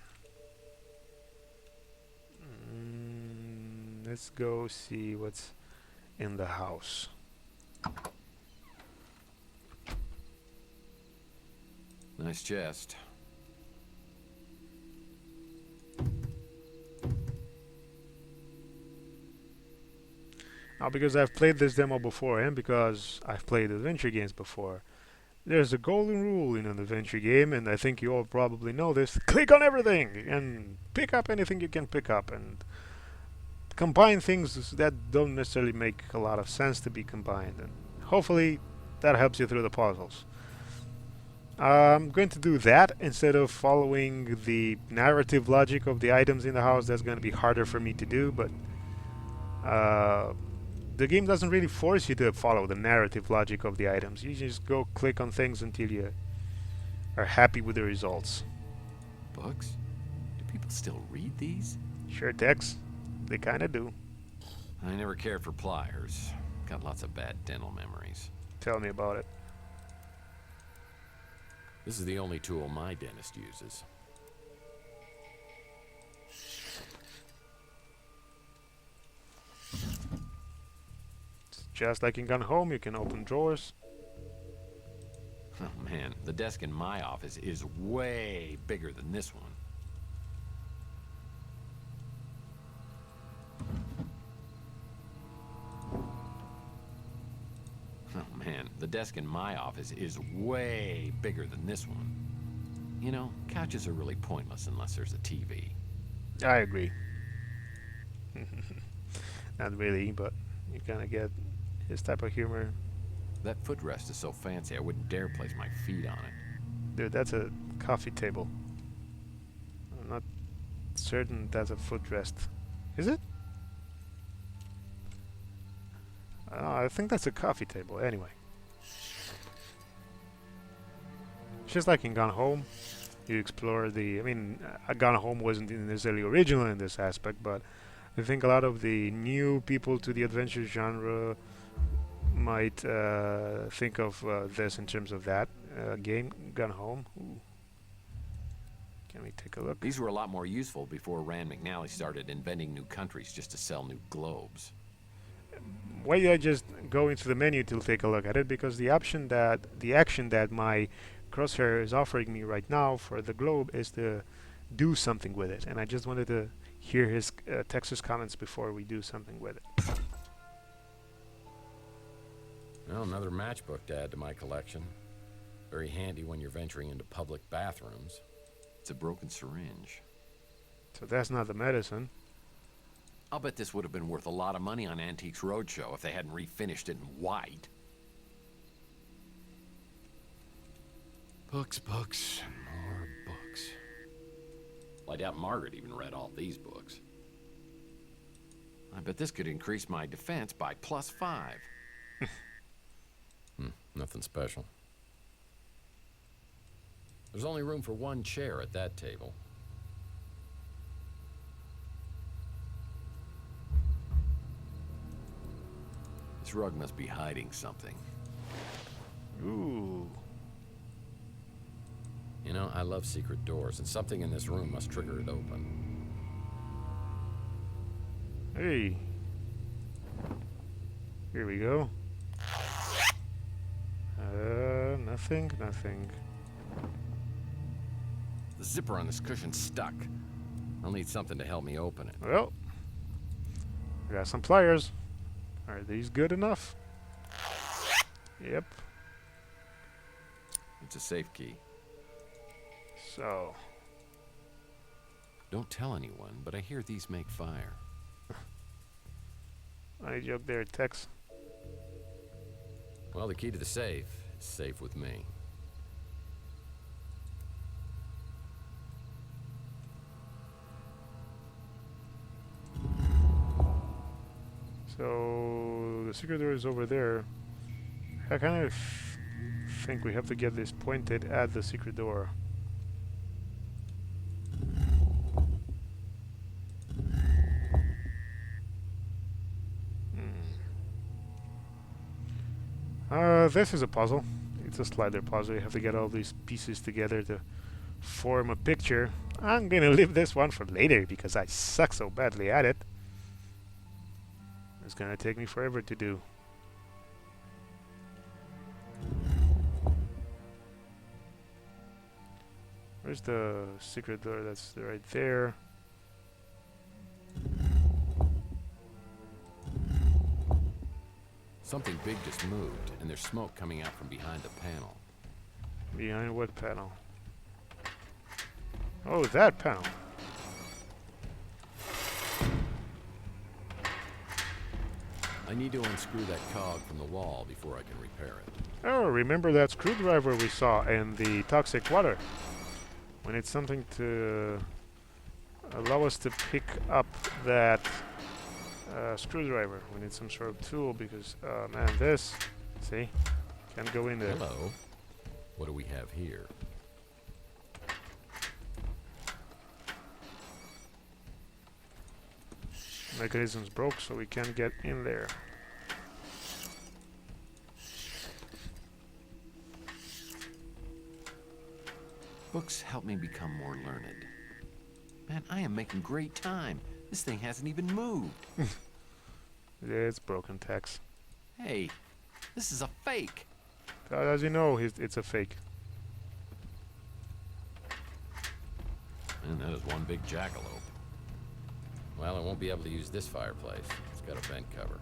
Let's go see what's in the house. Nice chest. Now, because I've played this demo before and because I've played adventure games before, there's a golden rule in an adventure game, and I think you all probably know this. Click on everything and pick up anything you can pick up and combine things that don't necessarily make a lot of sense to be combined, and hopefully that helps you through the puzzles. I'm going to do that instead of following the narrative logic of the items in the house. That's going to be harder for me to do, but the game doesn't really force you to follow the narrative logic of the items. You just go click on things until you are happy with the results. Books? Do people still read these? Sure, Tex. They kinda do. I never cared for pliers. Got lots of bad dental memories. Tell me about it. This is the only tool my dentist uses. It's just like in Gun Home, you can open drawers. Oh man, the desk in my office is way bigger than this one. Oh man, the desk in my office is way bigger than this one. You know, couches are really pointless unless there's a TV. I agree. Not really, but you kind of get his type of humor. That footrest is so fancy I wouldn't dare place my feet on it. Dude, that's a coffee table. I'm not certain that's a footrest. Is it? I think that's a coffee table. Anyway. Just like in Gone Home, you explore the... I mean, Gone Home wasn't necessarily original in this aspect, but I think a lot of the new people to the adventure genre might think of this in terms of that game, Gone Home. Ooh. Can we take a look? These were a lot more useful before Rand McNally started inventing new countries just to sell new globes. Why did I just go into the menu to take a look at it? Because the action that my crosshair is offering me right now for the globe is to do something with it, and I just wanted to hear his Texas comments before we do something with it. Well, another matchbook to add to my collection. Very handy when you're venturing into public bathrooms. It's a broken syringe. So that's not the medicine. I'll bet this would have been worth a lot of money on Antiques Roadshow if they hadn't refinished it in white. Books, books, and more books. Well, I doubt Margaret even read all these books. I bet this could increase my defense by +5. Nothing special. There's only room for one chair at that table. This rug must be hiding something. Ooh. You know, I love secret doors, and something in this room must trigger it open. Hey. Here we go. Nothing. The zipper on this cushion's stuck. I'll need something to help me open it. Well, I got some pliers. Are these good enough? Yep. It's a safe key. So. Don't tell anyone, but I hear these make fire. I joke there, Tex. Well, the key to the safe is safe with me. So the secret door is over there. I kind of think we have to get this pointed at the secret door. This is a puzzle. It's a slider puzzle. You have to get all these pieces together to form a picture. I'm gonna leave this one for later because I suck so badly at it. It's gonna take me forever to do. Where's the secret door? That's right there. Something big just moved, and there's smoke coming out from behind the panel. Behind what panel? Oh, that panel. I need to unscrew that cog from the wall before I can repair it. Oh, remember that screwdriver we saw in the toxic water? We need something to allow us to pick up that screwdriver. We need some sort of tool because, man, this, see, can't go in there. Hello. What do we have here? Mechanism's broke, so we can't get in there. Books help me become more learned. Man, I am making great time. This thing hasn't even moved. It's broken, Tex. Hey, this is a fake. As you know, it's a fake. And that is one big jackalope. Well, I won't be able to use this fireplace. It's got a vent cover.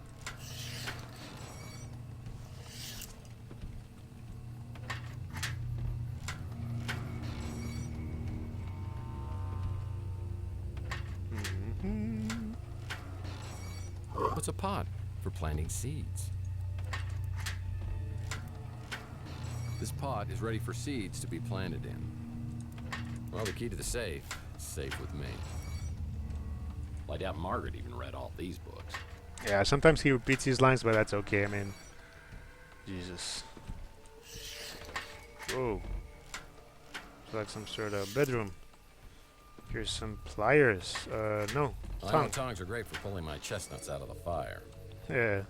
it's a pot for planting seeds. This pot is ready for seeds to be planted in. Well, the key to the safe is safe with me. Well, I doubt Margaret even read all these books. Yeah, sometimes he repeats his lines, but that's okay. I mean, Jesus. Whoa. It's like some sort of bedroom. Here's some pliers. No. Well, I know tongs are great for pulling my chestnuts out of the fire. Yeah.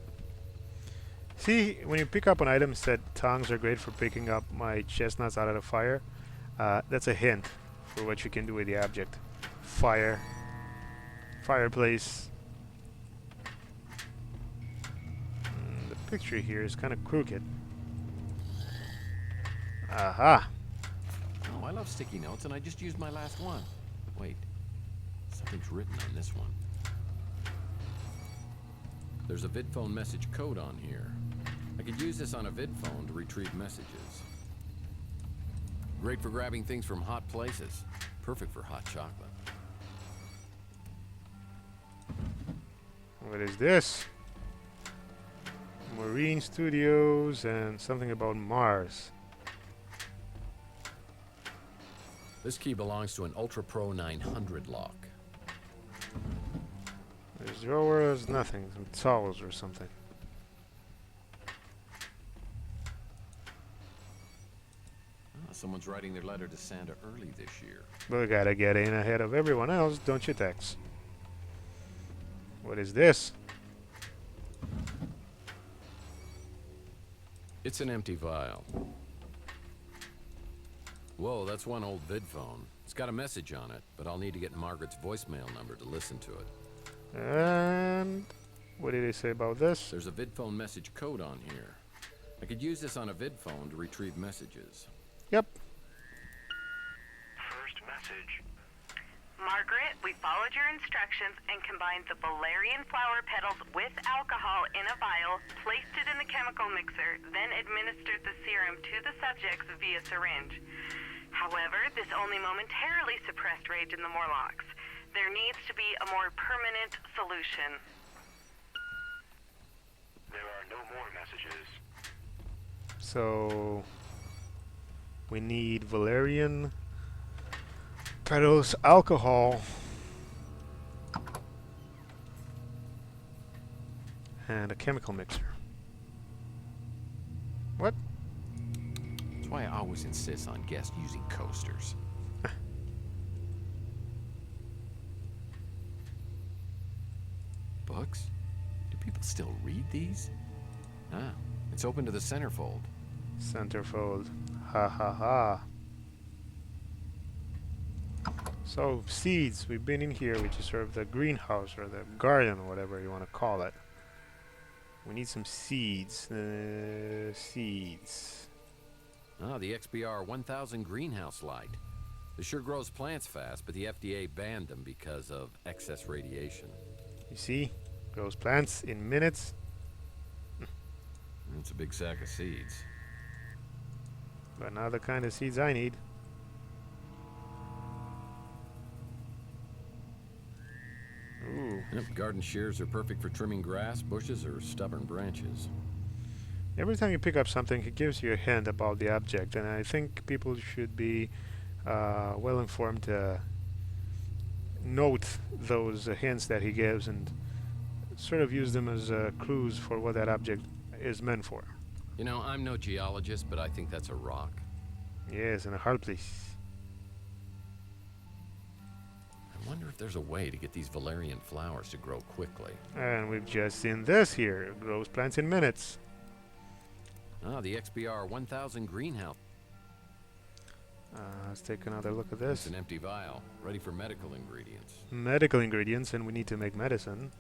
See, when you pick up an item that tongs are great for picking up my chestnuts out of the fire, that's a hint for what you can do with the object. Fire. Fireplace. The picture here is kind of crooked. Aha! Oh, I love sticky notes, and I just used my last one. Wait, something's written on this one. There's a VidPhone message code on here. I could use this on a VidPhone to retrieve messages. Great for grabbing things from hot places. Perfect for hot chocolate. What is this? Marine Studios and something about Mars. This key belongs to an Ultra Pro 900 lock. There's drawers, nothing. Some towels or something. Oh, someone's writing their letter to Santa early this year. We gotta get in ahead of everyone else, don't you, Tex? What is this? It's an empty vial. Whoa, that's one old VidPhone. It's got a message on it, but I'll need to get Margaret's voicemail number to listen to it. And what did he say about this? There's a VidPhone message code on here. I could use this on a VidPhone to retrieve messages. Yep. First message. Margaret, we followed your instructions and combined the valerian flower petals with alcohol in a vial, placed it in the chemical mixer, then administered the serum to the subjects via syringe. However, this only momentarily suppressed rage in the Morlocks. There needs to be a more permanent solution. There are no more messages. So we need valerian petals, alcohol, and a chemical mixer. What? That's why I always insist on guests using coasters. Books? Do people still read these? Ah, it's open to the centerfold. Centerfold. Ha ha ha. So, seeds. We've been in here, which is sort of the greenhouse or the garden, or whatever you want to call it. We need some seeds. Seeds. Ah, the XBR 1000 greenhouse light. This sure grows plants fast, but the FDA banned them because of excess radiation. You see? Grows plants in minutes. It's a big sack of seeds. But not the kind of seeds I need. Ooh. Yep, garden shears are perfect for trimming grass, bushes, or stubborn branches. Every time you pick up something, it gives you a hint about the object, and I think people should be well informed to note those hints that he gives and sort of use them as clues for what that object is meant for. You know, I'm no geologist, but I think that's a rock. Yes, in a hard place. I wonder if there's a way to get these valerian flowers to grow quickly. And we've just seen this here. It grows plants in minutes. Ah, the XBR 1000 greenhouse. Let's take another look at It's this. an empty vial, ready for medical ingredients. Medical ingredients, and we need to make medicine.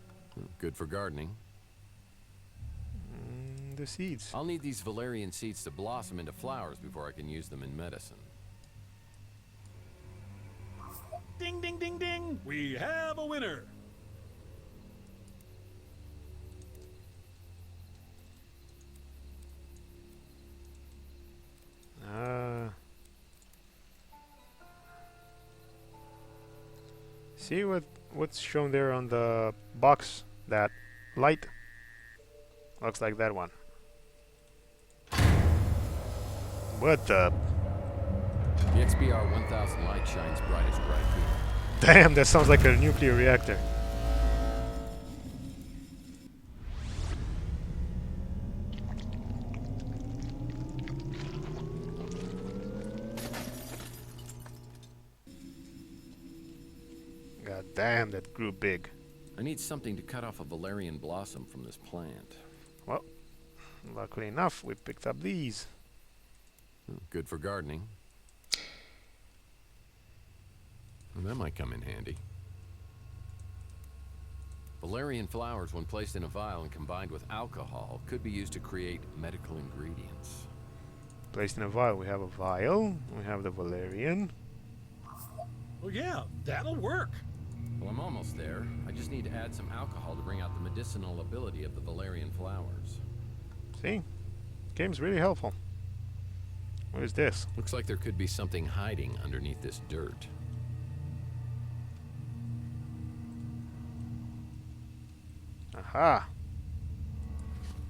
Good for gardening. The seeds. I'll need these valerian seeds to blossom into flowers before I can use them in medicine. Ding, ding, ding, ding! We have a winner! See what's shown there on the box, that light. Looks like that one. What the? The XBR 1000 light shines bright as graphene. Damn, that sounds like a nuclear reactor. God damn, that grew big. I need something to cut off a valerian blossom from this plant. Well, luckily enough, we picked up these. Good for gardening. Well, that might come in handy. Valerian flowers, when placed in a vial and combined with alcohol, could be used to create medical ingredients. Placed in a vial. We have a vial. We have the valerian. Oh yeah, that'll work. Well, I'm almost there. I just need to add some alcohol to bring out the medicinal ability of the valerian flowers. See? Game's really helpful. What is this? Looks like there could be something hiding underneath this dirt. Aha!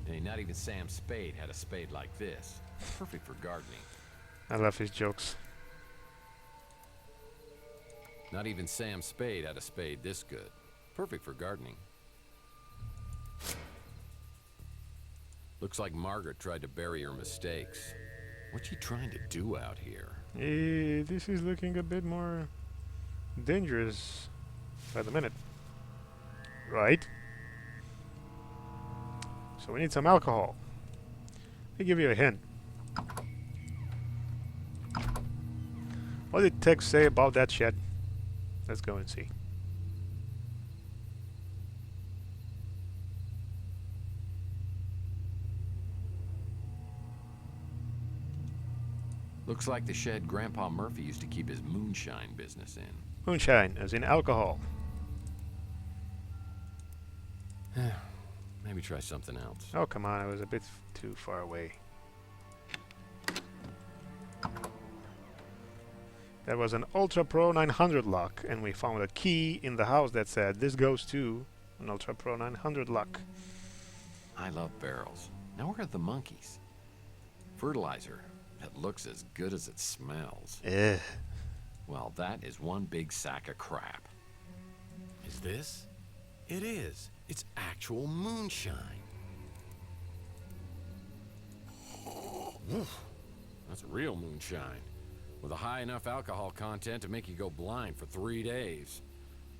Hey, not even Sam Spade had a spade like this. Perfect for gardening. I love his jokes. Not even Sam Spade had a spade this good. Perfect for gardening. Looks like Margaret tried to bury her mistakes. What's she trying to do out here? This is looking a bit more dangerous by the minute. Right? So we need some alcohol. Let me give you a hint. What did Tex say about that shed? Let's go and see. Looks like the shed Grandpa Murphy used to keep his moonshine business in. Moonshine, as in alcohol. Maybe try something else. Oh, come on, I was a bit too far away. That was an Ultra Pro 900 lock, and we found a key in the house that said this goes to an Ultra Pro 900 lock. I love barrels. Now where are the monkeys? Fertilizer that looks as good as it smells. Ugh. Well, that is one big sack of crap. Is this? It is. It's actual moonshine. Oof. That's real moonshine. With a high enough alcohol content to make you go blind for 3 days.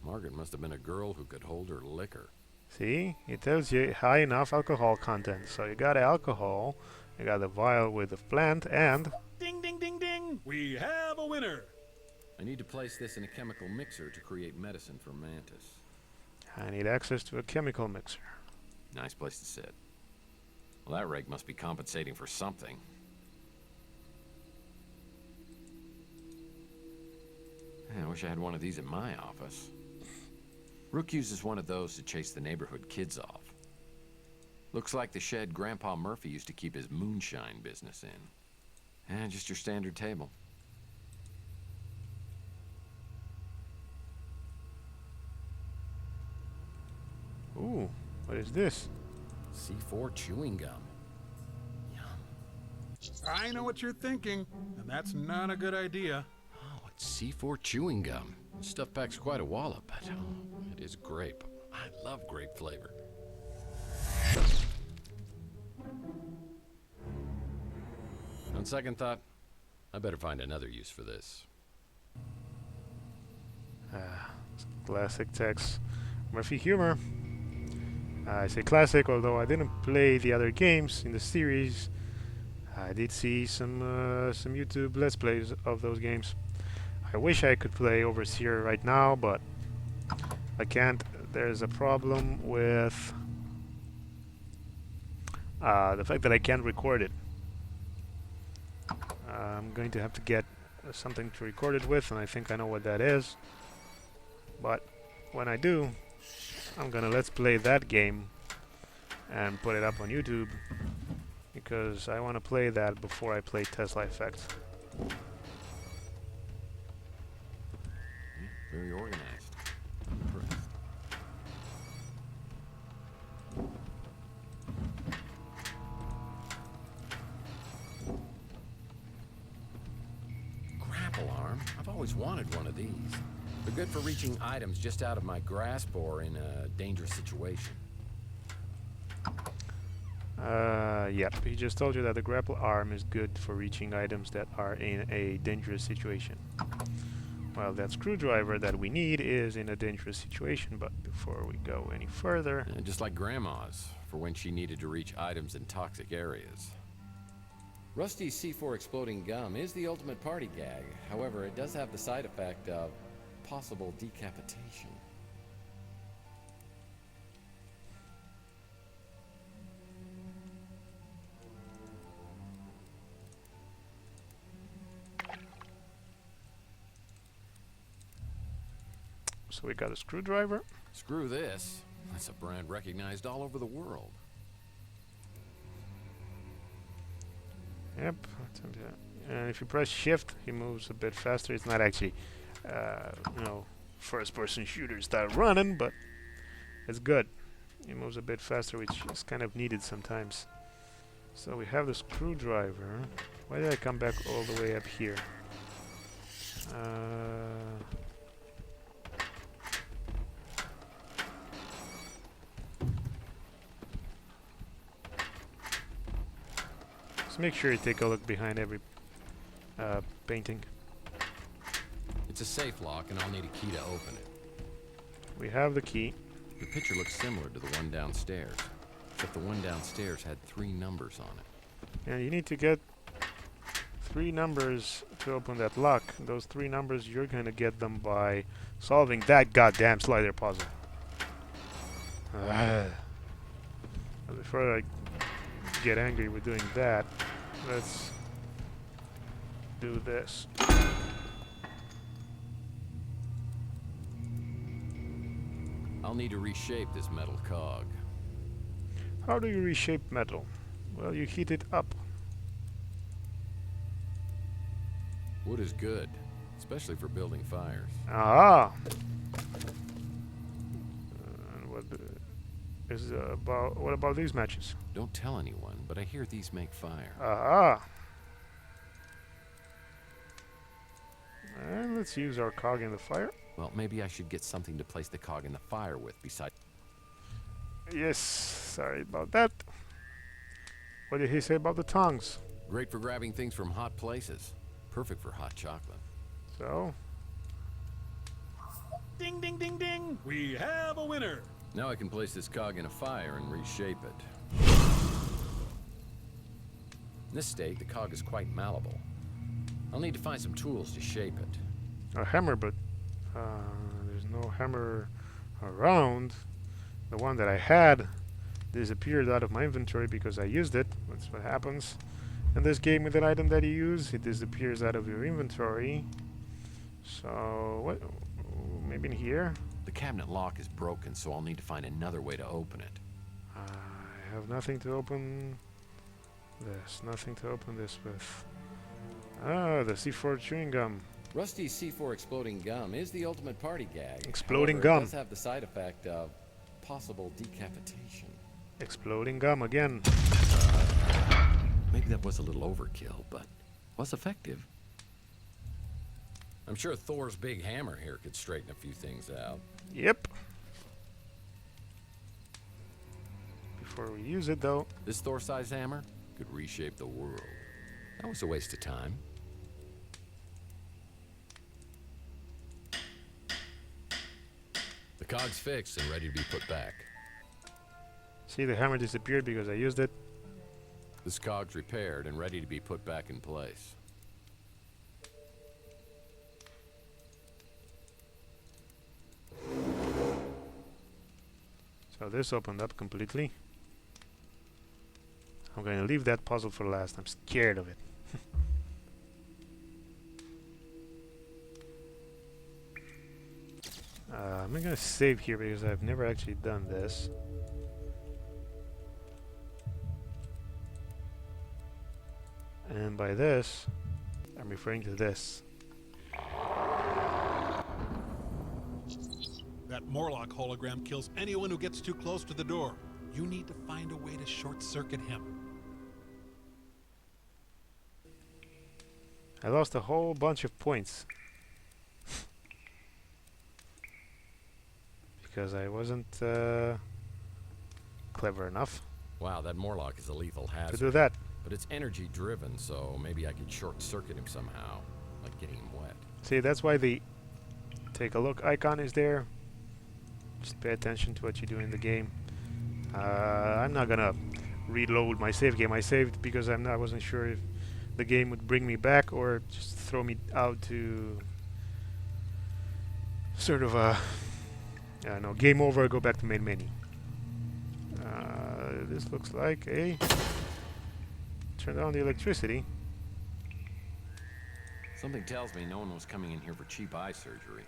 Margaret must have been a girl who could hold her liquor. See? It tells you high enough alcohol content. So you got alcohol, you got the vial with the plant, and... Ding, ding, ding, ding! We have a winner! I need to place this in a chemical mixer to create medicine for Mantis. I need access to a chemical mixer. Nice place to sit. Well, that rake must be compensating for something. I wish I had one of these in my office. Rook uses one of those to chase the neighborhood kids off. Looks like the shed Grandpa Murphy used to keep his moonshine business in. And just your standard table. Ooh, what is this? C4 chewing gum. Yum. I know what you're thinking, and that's not a good idea. Oh, it's C4 chewing gum. This stuff packs quite a wallop, but it is grape. I love grape flavor. On second thought, I better find another use for this. Classic Tex Murphy humor. I say classic, although I didn't play the other games in the series. I did see some YouTube Let's Plays of those games. I wish I could play Overseer right now, but I can't. There's a problem with the fact that I can't record it. I'm going to have to get something to record it with, and I think I know what that is. But when I do, I'm gonna let's play that game and put it up on YouTube, because I want to play that before I play Tesla Effect. Very organized. I'm impressed. always wanted one of these. They're good for reaching items just out of my grasp or in a dangerous situation. Yep, he just told you that the grapple arm is good for reaching items that are in a dangerous situation. Well, that screwdriver that we need is in a dangerous situation, but before we go any further... Just like Grandma's, for when she needed to reach items in toxic areas. Rusty's C4 exploding gum is the ultimate party gag. However, it does have the side effect of possible decapitation. So we got a screwdriver. Screw this. That's a brand recognized all over the world. Yep. And if you press shift, he moves a bit faster. It's not actually, you know, first-person shooter style running, but it's good. He moves a bit faster, which is kind of needed sometimes. So we have the screwdriver. Why did I come back all the way up here? Just make sure you take a look behind every painting. It's a safe lock, and I'll need a key to open it. We have the key. The picture looks similar to the one downstairs, except the one downstairs had 3 numbers on it. And you need to get 3 numbers to open that lock. Those 3 numbers, you're going to get them by solving that goddamn slider puzzle. Before I get angry with doing that, let's do this. I'll need to reshape this metal cog. How do you reshape metal? Well, you heat it up. Wood is good, especially for building fires. Ah! What about these matches? Don't tell anyone, but I hear these make fire. Ah! And let's use our cog in the fire. Well, maybe I should get something to place the cog in the fire with besides... Yes, sorry about that. What did he say about the tongs? Great for grabbing things from hot places. Perfect for hot chocolate. So? Ding, ding, ding, ding! We have a winner! Now I can place this cog in a fire and reshape it. In this state, the cog is quite malleable. I'll need to find some tools to shape it. A hammer, but there's no hammer around. The one that I had disappeared out of my inventory because I used it. That's what happens in this game with an item that you use. It disappears out of your inventory. So, what? Maybe in here? The cabinet lock is broken, so I'll need to find another way to open it. I have nothing to open this. Nothing to open this with. Ah, the C4 chewing gum. Rusty's C4 exploding gum is the ultimate party gag. Exploding However, gum. It does have the side effect of possible decapitation. Exploding gum again. Maybe that was a little overkill, but was effective. I'm sure Thor's big hammer here could straighten a few things out. Yep. Before we use it, though. This Thor-sized hammer could reshape the world. That was a waste of time. The cog's fixed and ready to be put back. See, the hammer disappeared because I used it. This cog's repaired and ready to be put back in place. So this opened up completely. I'm going to leave that puzzle for last. I'm scared of it. I'm going to save here because I've never actually done this. And by this, I'm referring to this. That Morlock hologram kills anyone who gets too close to the door. You need to find a way to short-circuit him. I lost a whole bunch of points. because I wasn't clever enough Wow, that Morlock is a lethal to hazard. do that. But it's energy driven, so maybe I could short circuit him somehow, like getting him wet. See, that's why the take a look icon is there. Just pay attention to what you do in the game. I'm not gonna reload my save game. I saved because I wasn't sure if the game would bring me back or just throw me out to sort of a game over. Go back to main menu. This looks like a turn on the electricity. Something tells me no one was coming in here for cheap eye surgery.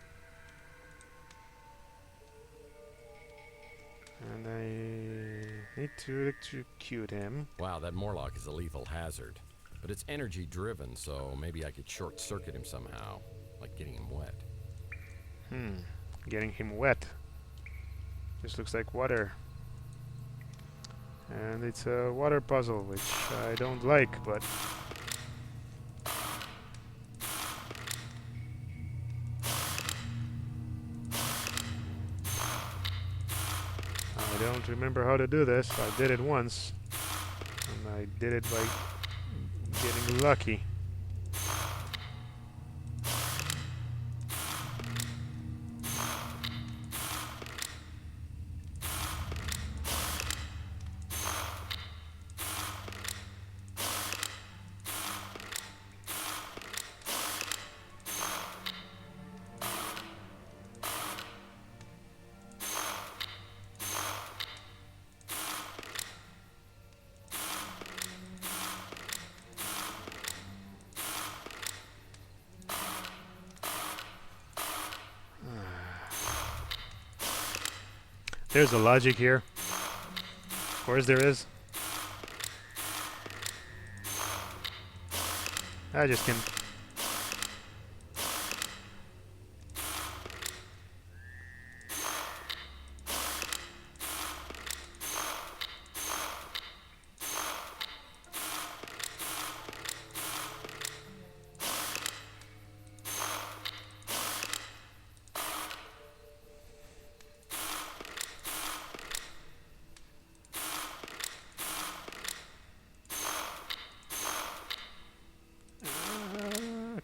And I need to electrocute him. Wow, that Morlock is a lethal hazard. But it's energy driven, so maybe I could short circuit him somehow, like getting him wet. Getting him wet. This looks like water. And it's a water puzzle, which I don't like, but I don't remember how to do this. I did it once, and I did it by getting lucky. There's a logic here. Of course there is. I just can...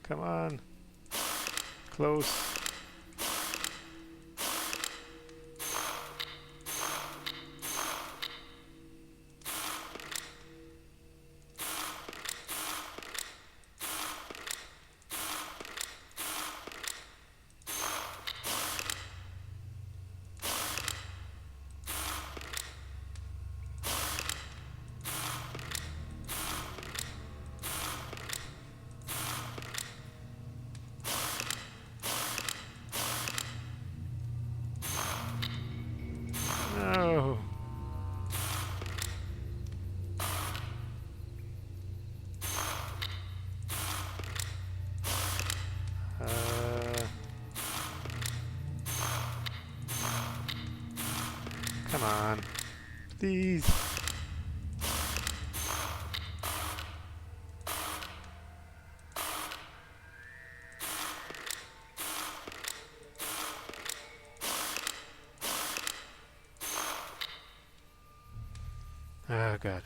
come on. Close. No. Come on. Please. Oh, God.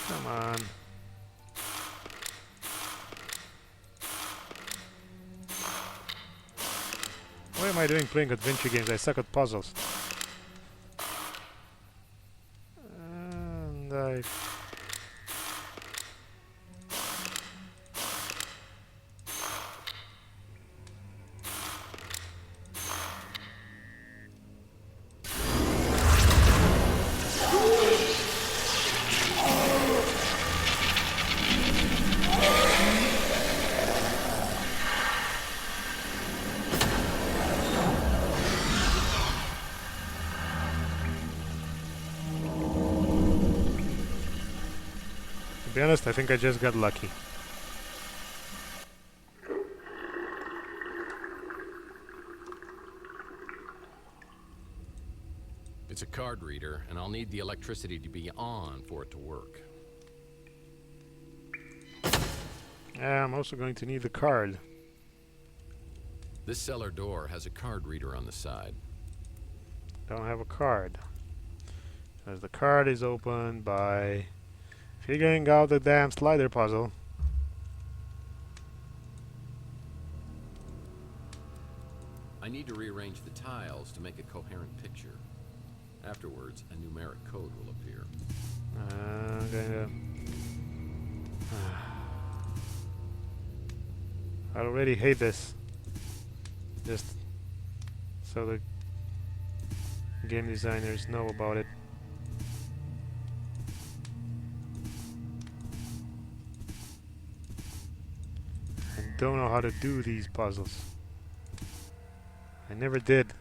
Come on. What am I doing playing adventure games? I suck at puzzles. And I... be honest, I think I just got lucky. It's a card reader, and I'll need the electricity to be on for it to work. Yeah, I'm also going to need the card. This cellar door has a card reader on the side. Don't have a card. Because the card is opened by figuring out the damn slider puzzle. I need to rearrange the tiles to make a coherent picture. Afterwards, a numeric code will appear. I already hate this. Just so the game designers know about it. And don't know how to do these puzzles. I never did.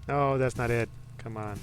No, that's not it. Come on.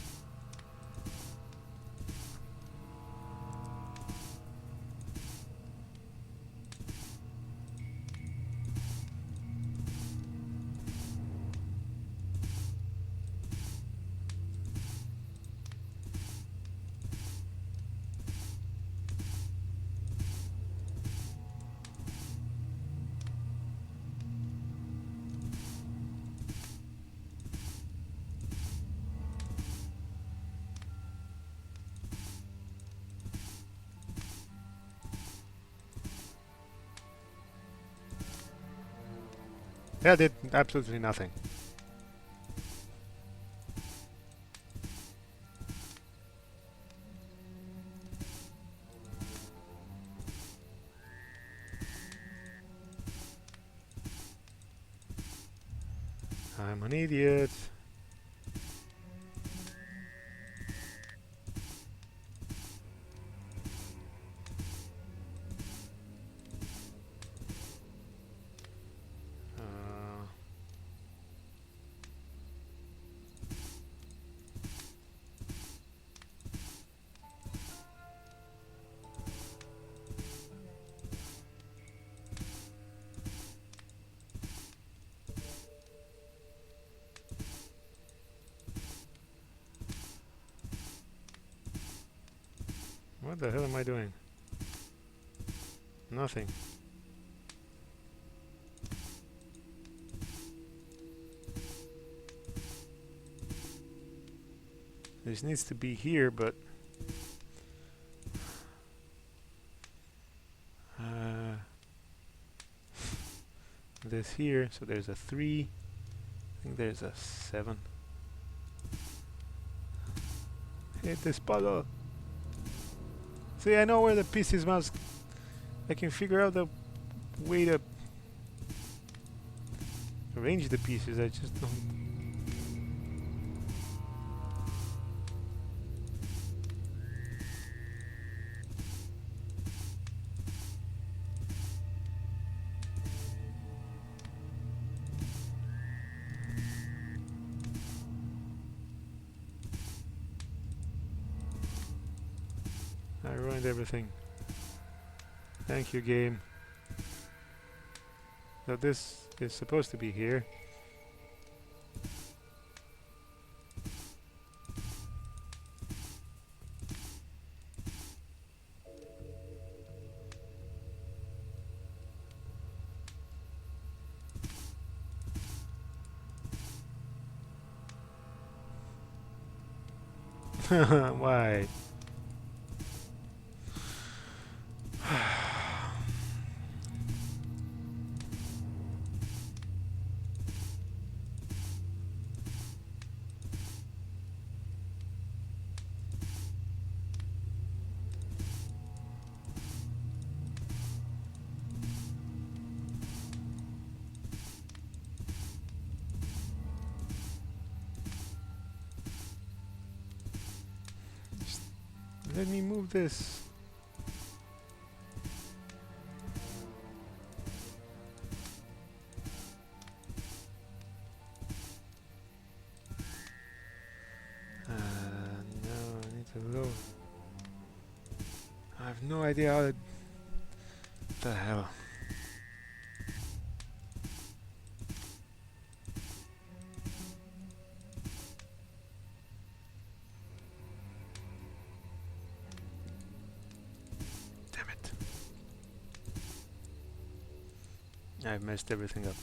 That did absolutely nothing. I'm an idiot. What the hell am I doing? Nothing. This needs to be here, but this here, so there's a 3. I think there's a 7. Hit this puzzle. See, I know where the pieces must. I can figure out the way to arrange the pieces. I just don't. I ruined everything. Thank you, game. So this is supposed to be here. Why? Let me move this. No, I need to load. I have no idea how to... What the hell? Damn it. I've messed everything up.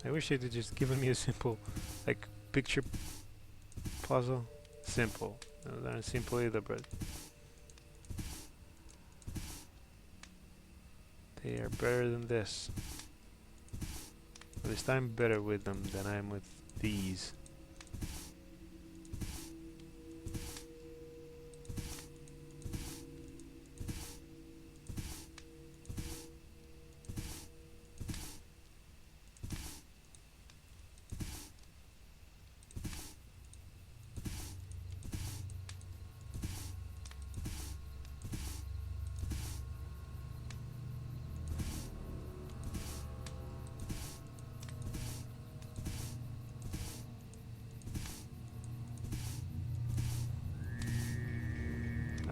I wish they'd just given me a simple, like, picture puzzle. Simple. No, they're not simple either, but they are better than this. At least I'm better with them than I am with these.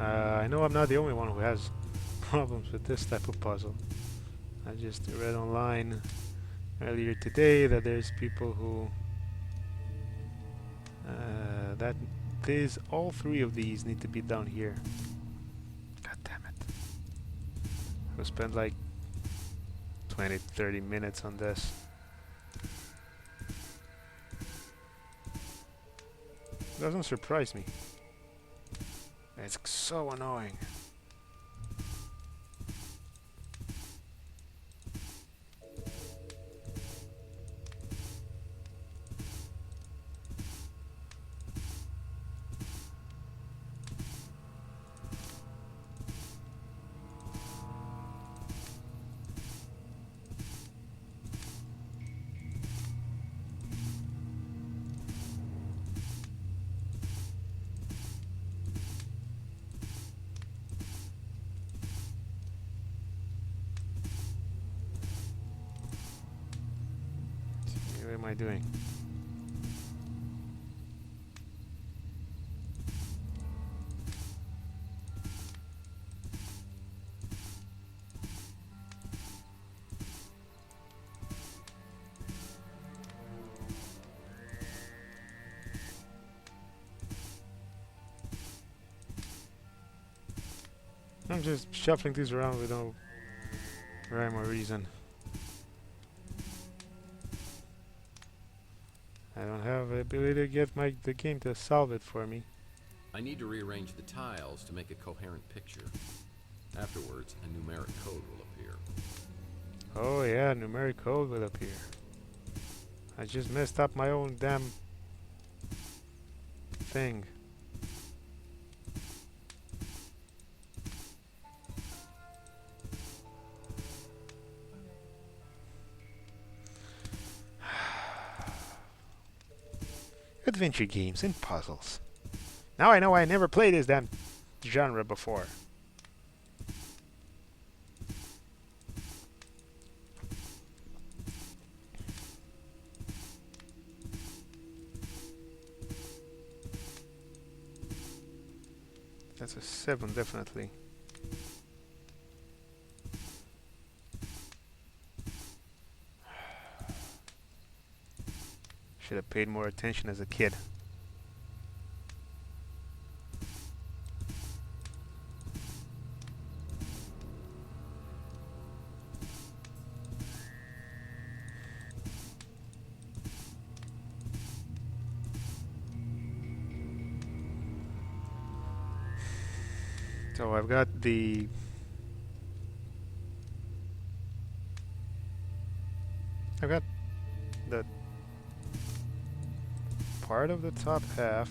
I know I'm not the only one who has problems with this type of puzzle. I just read online earlier today that there's people who all three of these need to be down here. God damn it. I'll spend like 20-30 minutes on this. Doesn't surprise me. It's so annoying. What am I doing? I'm just shuffling these around with no rhyme or reason. I don't have the ability to get the game to solve it for me. I need to rearrange the tiles to make a coherent picture. Afterwards, a numeric code will appear. Oh yeah, numeric code will appear. I just messed up my own damn thing. Adventure games and puzzles. Now I know I never played this damn genre before. That's a 7, definitely. Should have paid more attention as a kid. So I've got the part of the top half.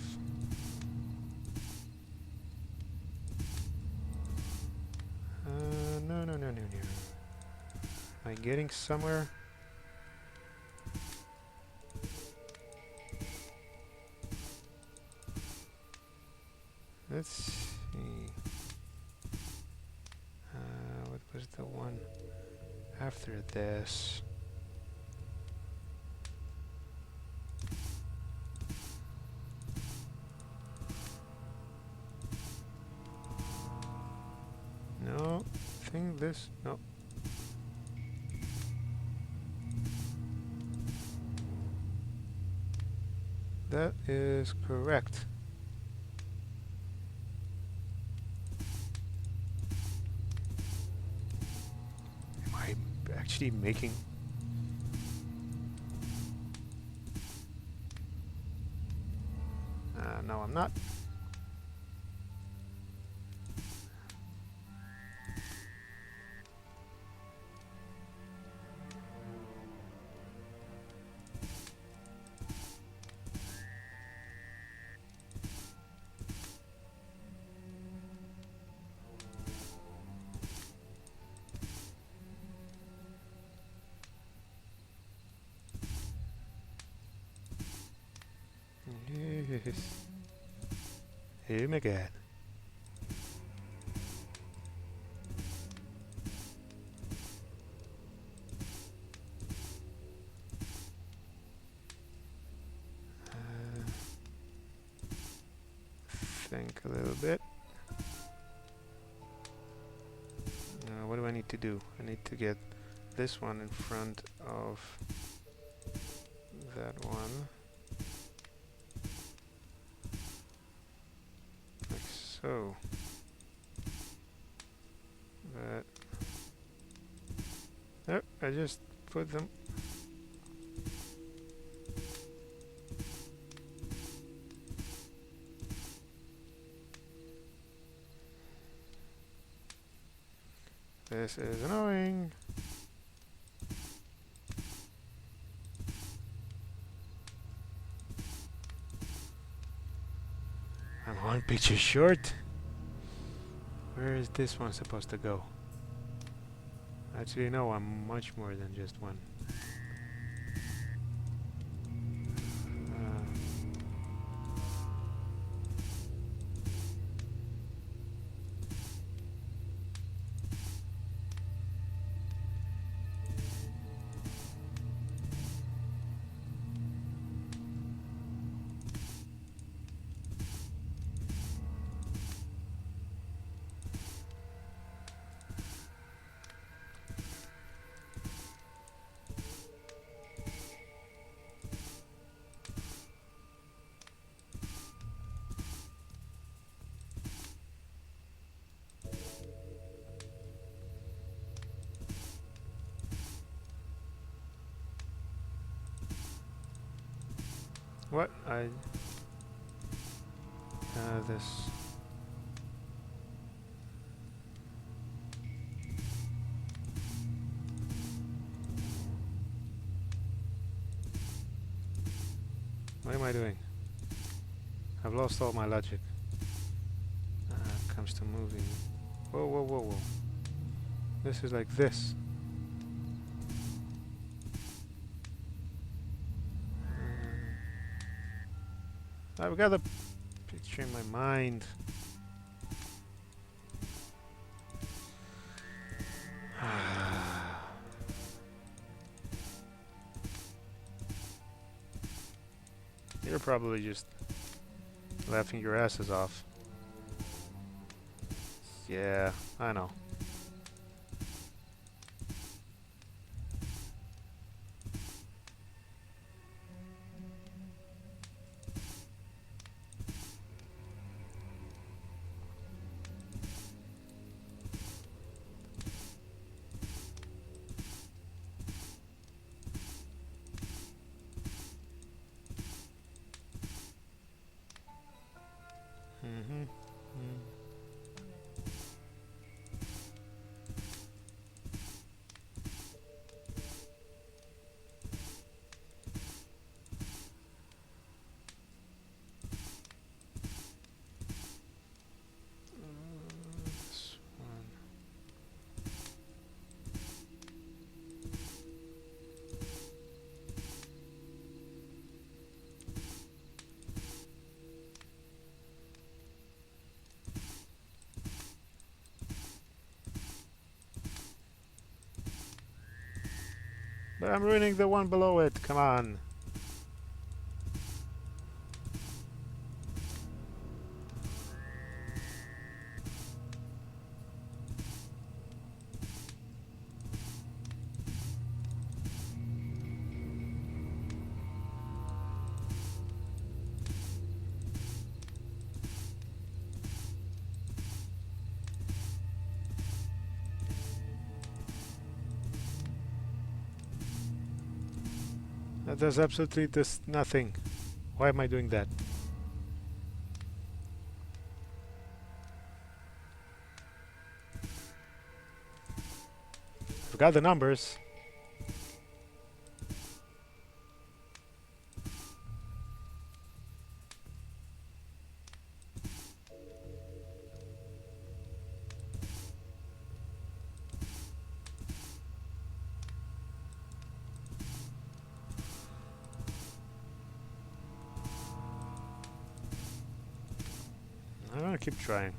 No. Am I getting somewhere? Let's see. What was the one after this? No, I think this. No. That is correct. Am I actually making... no, I'm not. Yes. Oh my god. Think a little bit. What do I need to do? I need to get this one in front of that one. Like so. But nope, I just put them. This is annoying. I'm one picture short. Where is this one supposed to go? Actually, no, I'm much more than just one. What? This. What am I doing? I've lost all my logic. Comes to moving. Whoa, whoa, whoa, whoa. This is like this. I've got a picture in my mind. You're probably just laughing your asses off. Yeah, I know. I'm ruining the one below it. Come on. That does absolutely this nothing. Why am I doing that? Forgot the numbers. I'm gonna keep trying.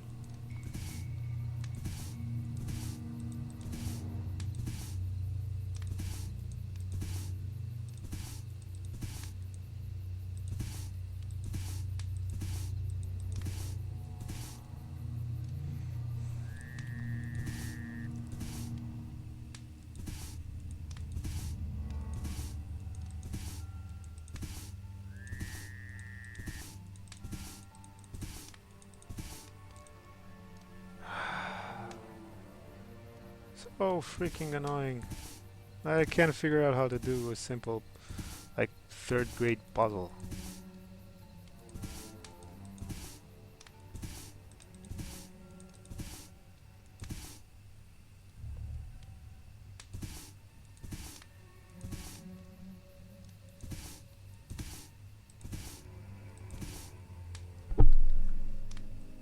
So freaking annoying. I can't figure out how to do a simple, like, third grade puzzle.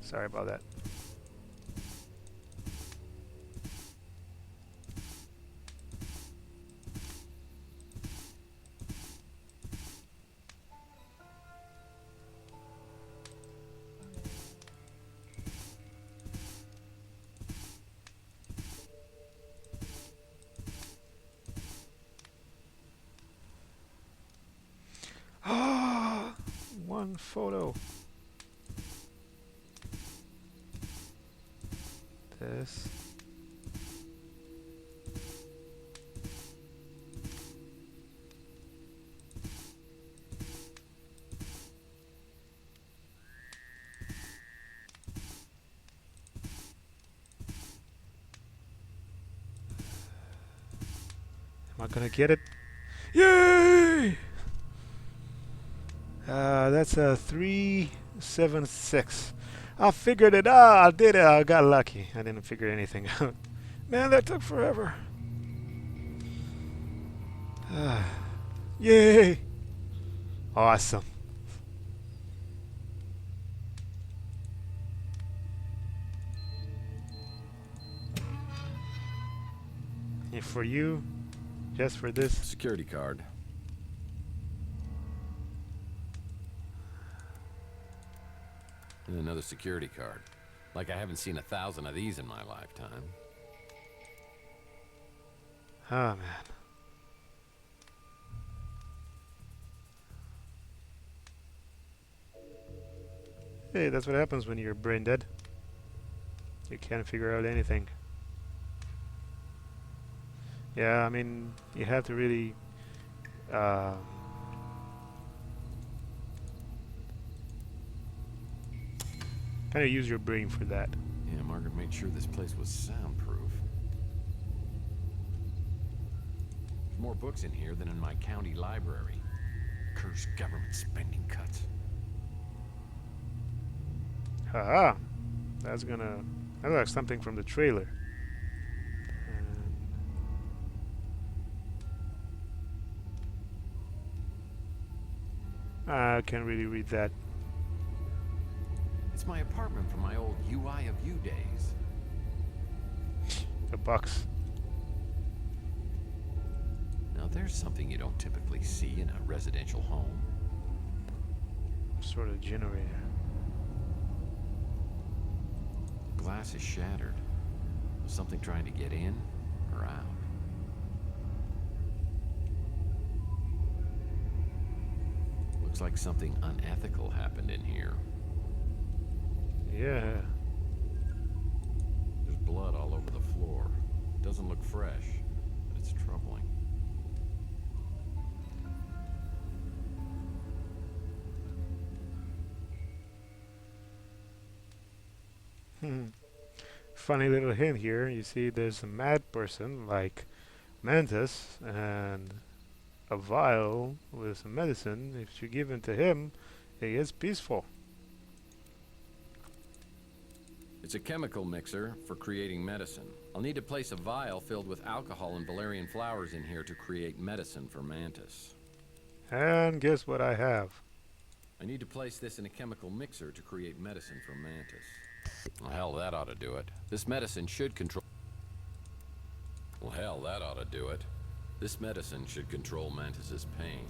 Sorry about that. One photo. This. Am I gonna get it? Yay! That's a 376. I figured it out. I did it. I got lucky. I didn't figure anything out. Man, that took forever. Yay! Awesome. And for you, just for this. Security card. And another security card. Like I haven't seen 1,000 of these in my lifetime. Oh, man. Hey, that's what happens when you're brain dead. You can't figure out anything. Yeah, I mean, you have to really kind of use your brain for that. Yeah, Margaret made sure this place was soundproof. There's more books in here than in my county library. Cursed government spending cuts. Haha! That's like something from the trailer. I can't really read that. It's my apartment from my old UI of U days. The box. Now there's something you don't typically see in a residential home. Sort of generator. Glass is shattered. Something trying to get in or out. Looks like something unethical happened in here. Yeah. There's blood all over the floor. It doesn't look fresh, but it's troubling. Funny little hint here. You see, there's a mad person like Mantis and a vial with some medicine. If you give it to him, he gets peaceful. It's a chemical mixer for creating medicine. I'll need to place a vial filled with alcohol and valerian flowers in here to create medicine for Mantis. And guess what I have? I need to place this in a chemical mixer to create medicine for Mantis. Well, hell, that ought to do it. This medicine should control... Well, hell, that ought to do it. This medicine should control Mantis's pain.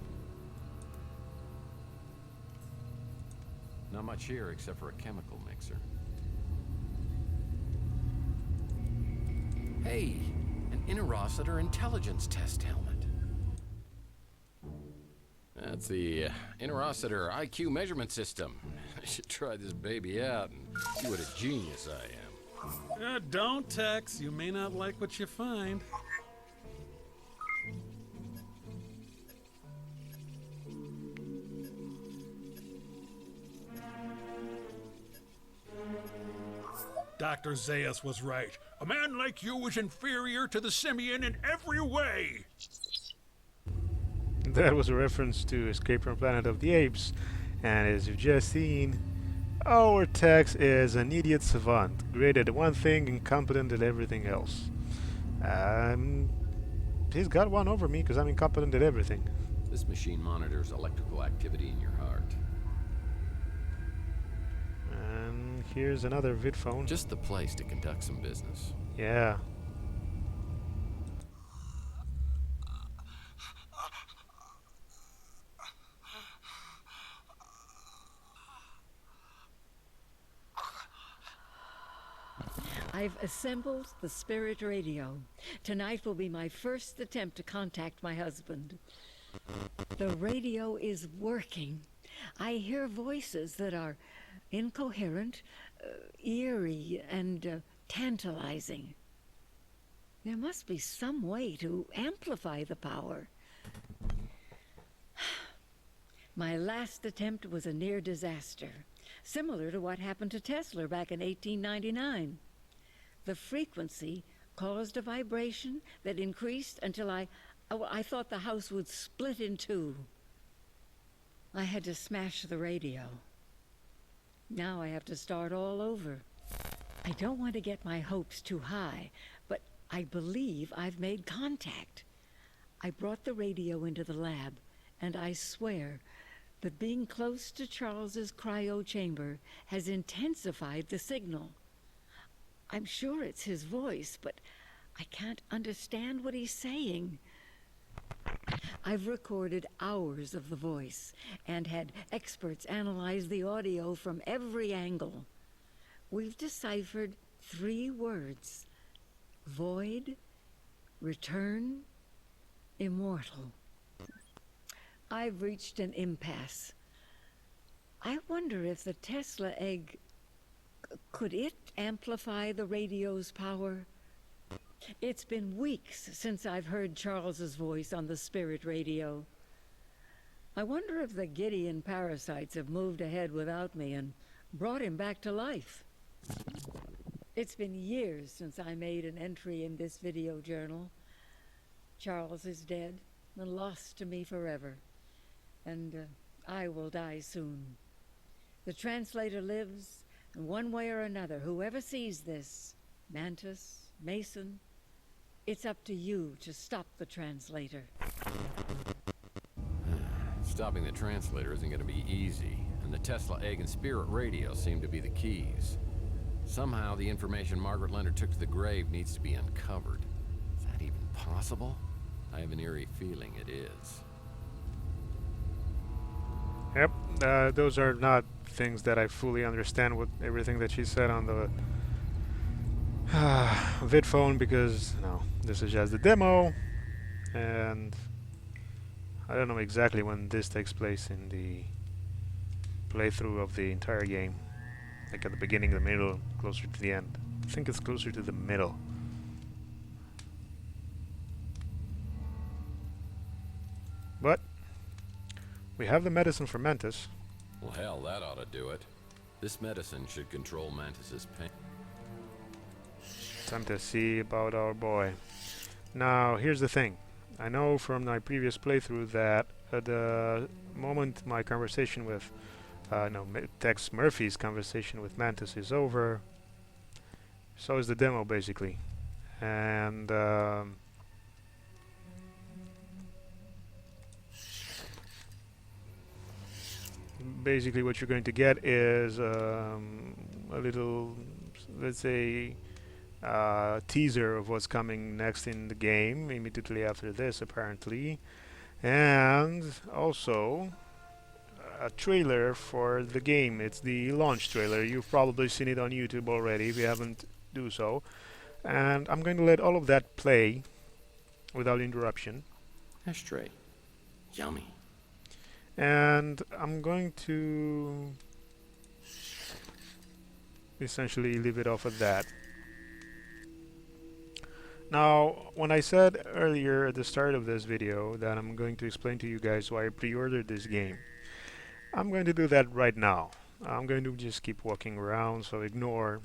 Not much here except for a chemical mixer. Hey, an interocitor intelligence test helmet. That's the interocitor IQ measurement system. I should try this baby out and see what a genius I am. Don't, Tex. You may not like what you find. Dr. Zaius was right. A man like you is inferior to the simian in every way. That was a reference to Escape from Planet of the Apes, and as you've just seen, our Tex is an idiot savant, great at one thing, incompetent at everything else. He's got one over me because I'm incompetent at everything. This machine monitors electrical activity in your heart. And here's another vid phone. Just the place to conduct some business. Yeah. I've assembled the spirit radio. Tonight will be my first attempt to contact my husband. The radio is working. I hear voices that are incoherent, eerie, and tantalizing. There must be some way to amplify the power. My last attempt was a near disaster, similar to what happened to Tesla back in 1899. The frequency caused a vibration that increased until I thought the house would split in two. I had to smash the radio. Now I have to start all over. I don't want to get my hopes too high, but I believe I've made contact. I brought the radio into the lab, and I swear that being close to Charles's cryo chamber has intensified the signal. I'm sure it's his voice, but I can't understand what he's saying. I've recorded hours of the voice and had experts analyze the audio from every angle. We've deciphered 3 words: void, return, immortal. I've reached an impasse. I wonder if the Tesla egg... could it amplify the radio's power? It's been weeks since I've heard Charles's voice on the spirit radio. I wonder if the Gideon parasites have moved ahead without me and brought him back to life. It's been years since I made an entry in this video journal. Charles is dead and lost to me forever, and I will die soon. The translator lives, and one way or another, whoever sees this, Mantis, Mason, it's up to you to stop the translator. Stopping the translator isn't going to be easy, and the Tesla egg and spirit radio seem to be the keys. Somehow the information Margaret Leonard took to the grave needs to be uncovered. Is that even possible? I have an eerie feeling it is. Yep, those are not things that I fully understand with everything that she said on the vid phone, because no, this is just the demo, and I don't know exactly when this takes place in the playthrough of the entire game. Like at the beginning, the middle, closer to the end. I think it's closer to the middle. But we have the medicine for Mantis. Well, hell, that ought to do it. This medicine should control Mantis's pain. Time to see about our boy. Now, here's the thing. I know from my previous playthrough that at the moment my conversation with Tex Murphy's conversation with Mantis is over, so is the demo basically. And basically what you're going to get is a little, let's say, teaser of what's coming next in the game immediately after this, apparently, and also a trailer for the game. It's the launch trailer. You've probably seen it on YouTube already. If you haven't, do so. And I'm going to let all of that play without interruption. Ashtray. Yummy. And I'm going to essentially leave it off at that. Now, when I said earlier at the start of this video that I'm going to explain to you guys why I pre-ordered this game, I'm going to do that right now. I'm going to just keep walking around, so ignore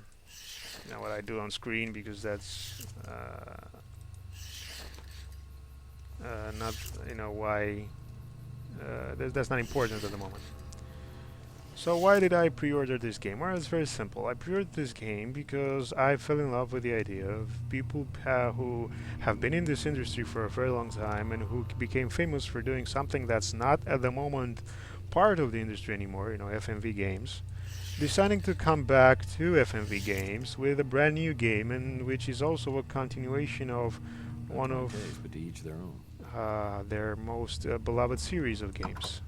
what I do on screen, because that's not, why that's not important at the moment. So why did I pre-order this game? Well, it's very simple. I pre-ordered this game because I fell in love with the idea of people who have been in this industry for a very long time and who became famous for doing something that's not at the moment part of the industry anymore, FMV games, deciding to come back to FMV games with a brand new game, and which is also a continuation of one of but to each their own. Their most beloved series of games.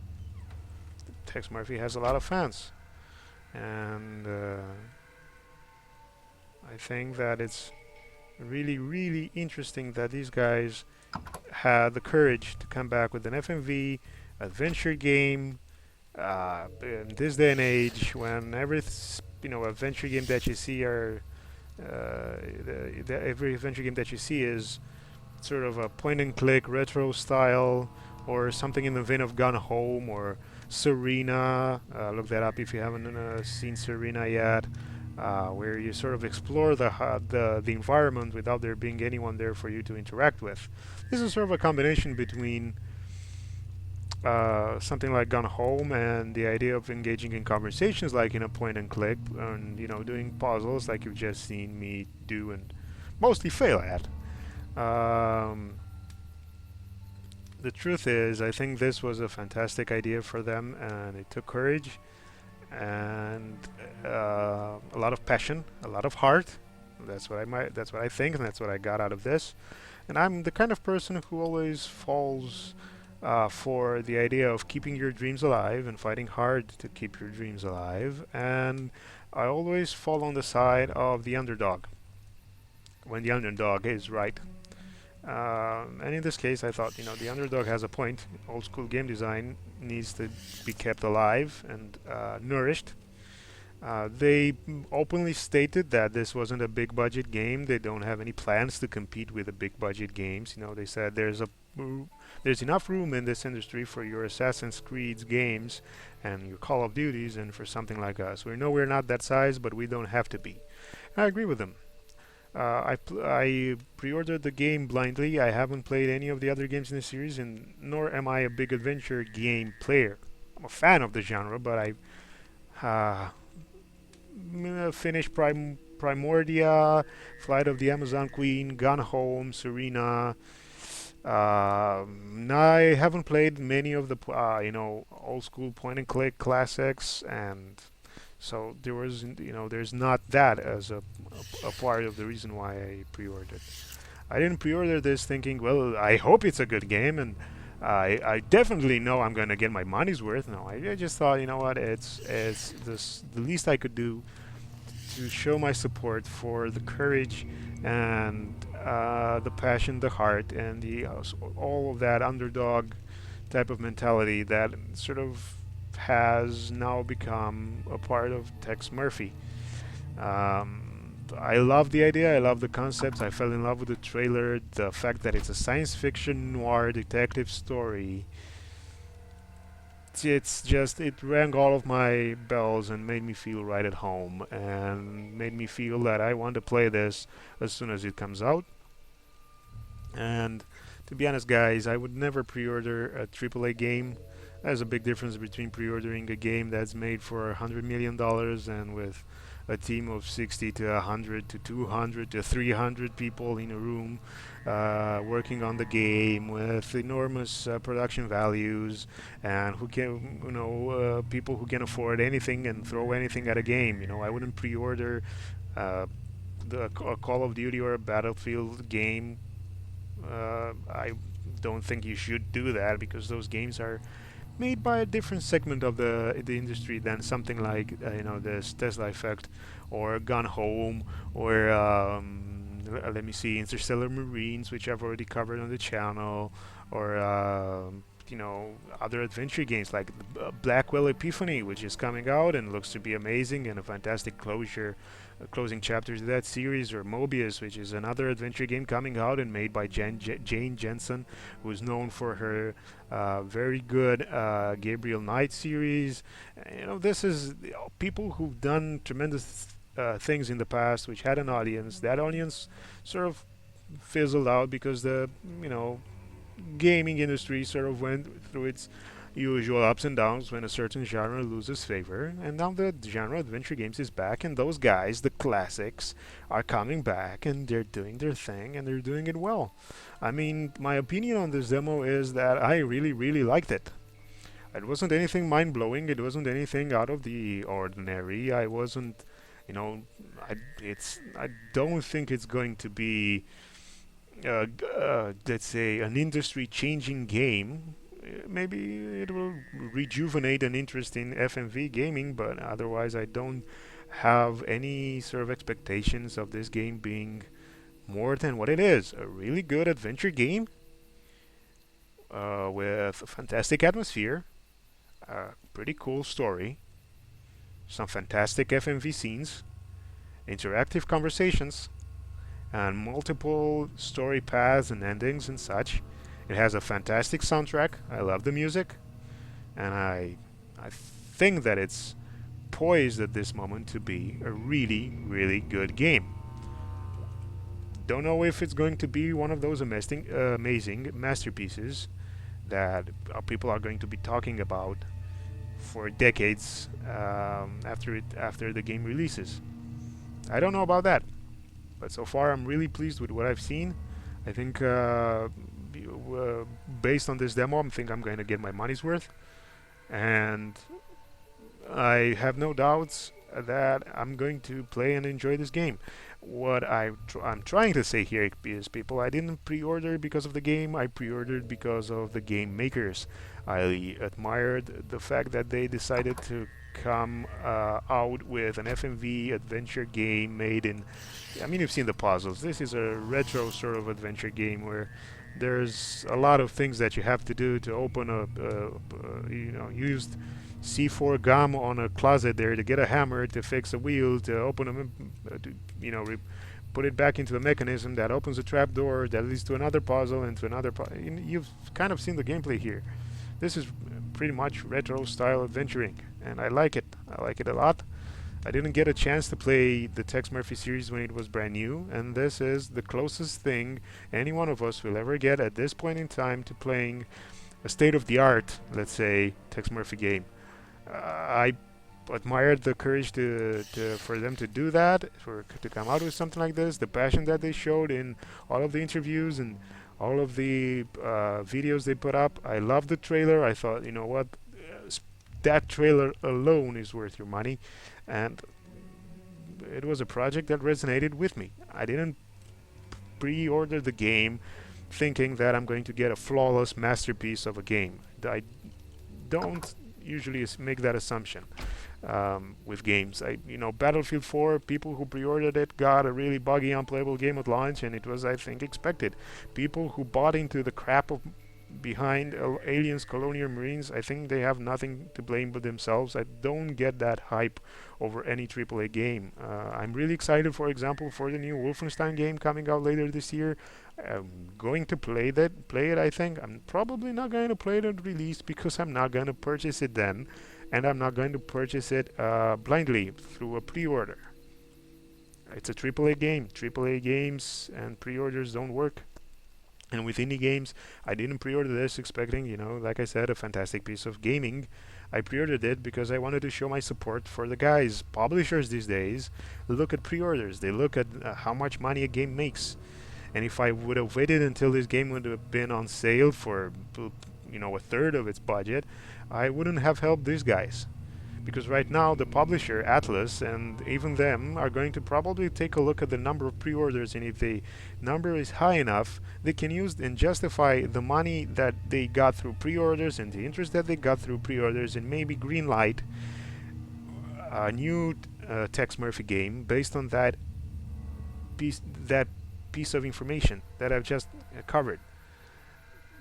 Tex Murphy has a lot of fans, and I think that it's really, really interesting that these guys had the courage to come back with an FMV adventure game in this day and age, when every adventure game that you see are every adventure game that you see is sort of a point-and-click retro style, or something in the vein of Gone Home or Serena. Look that up if you haven't seen Serena yet, where you sort of explore the environment without there being anyone there for you to interact with. This is sort of a combination between something like Gone Home and the idea of engaging in conversations like in a point-and-click, and doing puzzles like you've just seen me do and mostly fail at. The truth is, I think this was a fantastic idea for them, and it took courage and a lot of passion, a lot of heart. That's what I think, and that's what I got out of this. And I'm the kind of person who always falls for the idea of keeping your dreams alive and fighting hard to keep your dreams alive. And I always fall on the side of the underdog when the underdog is right. And in this case, I thought, the underdog has a point. Old school game design needs to be kept alive and nourished. They openly stated that this wasn't a big budget game. They don't have any plans to compete with the big budget games. They said there's enough room in this industry for your Assassin's Creed games and your Call of Duties, and for something like us. We know we're not that size, but we don't have to be. And I agree with them. I pre-ordered the game blindly. I haven't played any of the other games in the series, and nor am I a big adventure game player. I'm a fan of the genre, but I finished Primordia, Flight of the Amazon Queen, Gone Home, Serena. I haven't played many of the old school point-and-click classics, and so there's not that as a part of the reason why I pre-ordered. I didn't pre-order this thinking, well, I hope it's a good game, and I definitely know I'm going to get my money's worth. No, I just thought, it's the least I could do to show my support for the courage and the passion, the heart, and all of that underdog type of mentality that sort of has now become a part of Tex Murphy. I love the idea, I love the concept, I fell in love with the trailer, the fact that it's a science fiction noir detective story. It's just, it rang all of my bells and made me feel right at home and made me feel that I want to play this as soon as it comes out. And to be honest, guys, I would never pre-order a AAA game. There's a big difference between pre-ordering a game that's made for $100 million and with a team of 60 to 100 to 200 to 300 people in a room working on the game with enormous production values, and who can, people who can afford anything and throw anything at a game. I wouldn't pre-order a Call of Duty or a Battlefield game. I don't think you should do that because those games are made by a different segment of the industry than something like this Tesla Effect or Gone Home or let me see, Interstellar Marines, which I've already covered on the channel, or other adventure games like Blackwell Epiphany, which is coming out and looks to be amazing and a fantastic closing chapters of that series, or Mobius, which is another adventure game coming out and made by Jane Jensen, who's known for her very good Gabriel Knight series. This is people who've done tremendous things in the past, which had an audience. That audience sort of fizzled out because the gaming industry sort of went through its usual ups and downs when a certain genre loses favor, and now the genre adventure games is back, and those guys, the classics, are coming back and they're doing their thing and they're doing it well. I mean, my opinion on this demo is that I really, really liked it. It wasn't anything mind-blowing, it wasn't anything out of the ordinary. I wasn't, I don't think it's going to be let's say an industry-changing game. Maybe it will rejuvenate an interest in FMV gaming, but otherwise I don't have any sort of expectations of this game being more than what it is. A really good adventure game with a fantastic atmosphere, a pretty cool story, some fantastic FMV scenes, interactive conversations, and multiple story paths and endings and such. It has a fantastic soundtrack. I love the music, and I think that it's poised at this moment to be a really, really good game. Don't know if it's going to be one of those amazing masterpieces that people are going to be talking about for decades after the game releases. I don't know about that, but so far I'm really pleased with what I've seen. I think based on this demo, I think I'm going to get my money's worth, and I have no doubts that I'm going to play and enjoy this game. What I'm trying to say here is, people, I didn't pre-order because of the game, I pre-ordered because of the game makers. I admired the fact that they decided to come out with an FMV adventure game made in, I mean, you've seen the puzzles. This is a retro sort of adventure game where there's a lot of things that you have to do to open used C4 gum on a closet there to get a hammer to fix a wheel to open put it back into a mechanism that opens a trap door that leads to another puzzle and to another you've kind of seen the gameplay here. This is pretty much retro style adventuring, and I like it. I like it a lot. I didn't get a chance to play the Tex Murphy series when it was brand new, and this is the closest thing any one of us will ever get at this point in time to playing a state-of-the-art, let's say, Tex Murphy game. I admired the courage for them to do that, to come out with something like this, the passion that they showed in all of the interviews and all of the videos they put up. I loved the trailer. I thought, you know what, that trailer alone is worth your money, and it was a project that resonated with me. I didn't pre-order the game thinking that I'm going to get a flawless masterpiece of a game. I don't usually make that assumption with games. Battlefield 4, people who pre-ordered it got a really buggy, unplayable game at launch, and it was, I think, expected. People who bought into the crap of behind Aliens Colonial Marines, I think they have nothing to blame but themselves. I don't get that hype over any AAA game. I'm really excited, for example, for the new Wolfenstein game coming out later this year. I'm going to play it, I think. I'm probably not going to play it at release because I'm not going to purchase it then, and I'm not going to purchase it blindly through a pre-order. It's a AAA game. AAA games and pre-orders don't work. And with indie games, I didn't pre-order this expecting, like I said, a fantastic piece of gaming. I pre-ordered it because I wanted to show my support for the guys. Publishers these days look at pre-orders. They look at how much money a game makes. And if I would have waited until this game would have been on sale for, a third of its budget, I wouldn't have helped these guys. Because right now the publisher, Atlus, and even them are going to probably take a look at the number of pre-orders, and if the number is high enough, they can use and justify the money that they got through pre-orders and the interest that they got through pre-orders, and maybe greenlight a new Tex Murphy game based on that piece of information that I've just covered.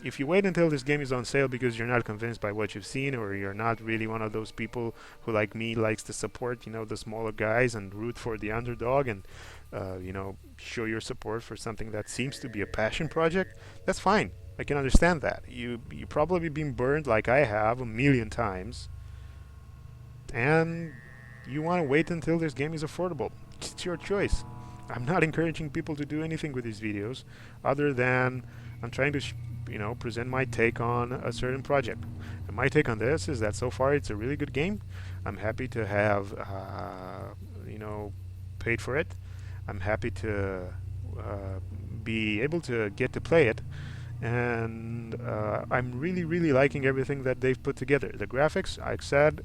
If you wait until this game is on sale because you're not convinced by what you've seen, or you're not really one of those people who, like me, likes to support, the smaller guys and root for the underdog and, show your support for something that seems to be a passion project, that's fine. I can understand that. You probably been burned like I have a million times, and you want to wait until this game is affordable. It's your choice. I'm not encouraging people to do anything with these videos other than I'm trying to present my take on a certain project. And my take on this is that so far it's a really good game. I'm happy to have paid for it. I'm happy to be able to get to play it, and I'm really liking everything that they've put together. The graphics, like I said,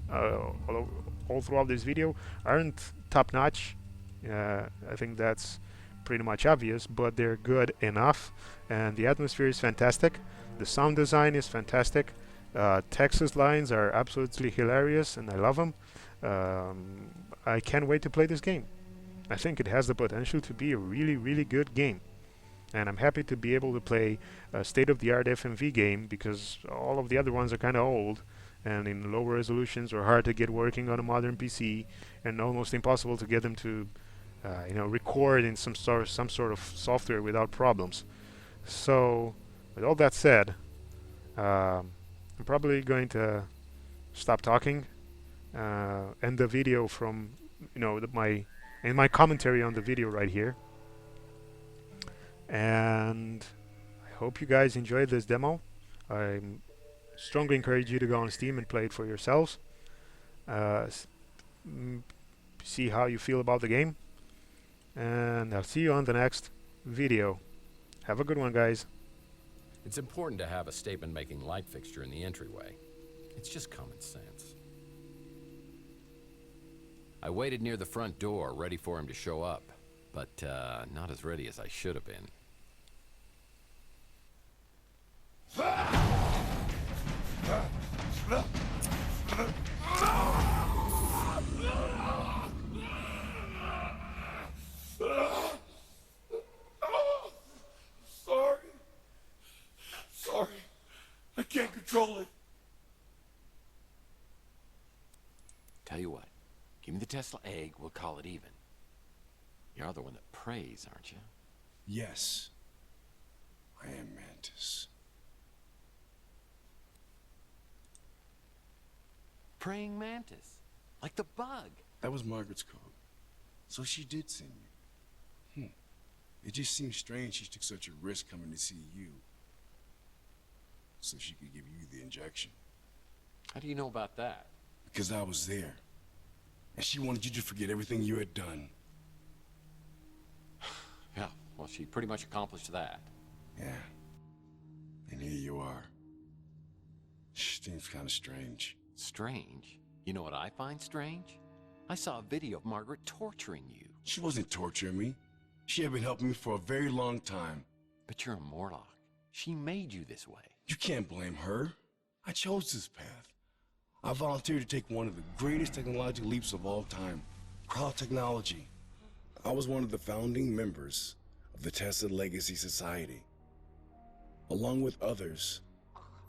all throughout this video, aren't top notch. I think that's pretty much obvious, but they're good enough, and the atmosphere is fantastic. The sound design is fantastic. Tex's lines are absolutely hilarious, and I love them. I can't wait to play this game. I think it has the potential to be a really good game, and I'm happy to be able to play a state-of-the-art FMV game, because all of the other ones are kind of old and in lower resolutions or hard to get working on a modern PC, and almost impossible to get them to record in some sort of software without problems. So, with all that said, I'm probably going to stop talking, end the video from my commentary on the video right here, and I hope you guys enjoyed this demo. I strongly encourage you to go on Steam and play it for yourselves. See how you feel about the game. And I'll see you on the next video. Have a good one, guys. It's important to have a statement-making light fixture in the entryway. It's just common sense. I waited near the front door, ready for him to show up, but not as ready as I should have been. Sorry. I can't control it. Tell you what, give me the Tesla egg, we'll call it even. You're the one that prays, aren't you? Yes. I am Mantis. Praying mantis. Like the bug. That was Margaret's code. So she did send you. It just seems strange she took such a risk coming to see you, so she could give you the injection. How do you know about that? Because I was there. And she wanted you to forget everything you had done. Yeah, well, she pretty much accomplished that. Yeah. And here you are. Seems kind of strange. Strange? You know what I find strange? I saw a video of Margaret torturing you. She wasn't torturing me. She had been helping me for a very long time. But you're a Morlock. She made you this way. You can't blame her. I chose this path. I volunteered to take one of the greatest technological leaps of all time. Crowd technology. I was one of the founding members of the Tesla Legacy Society. Along with others,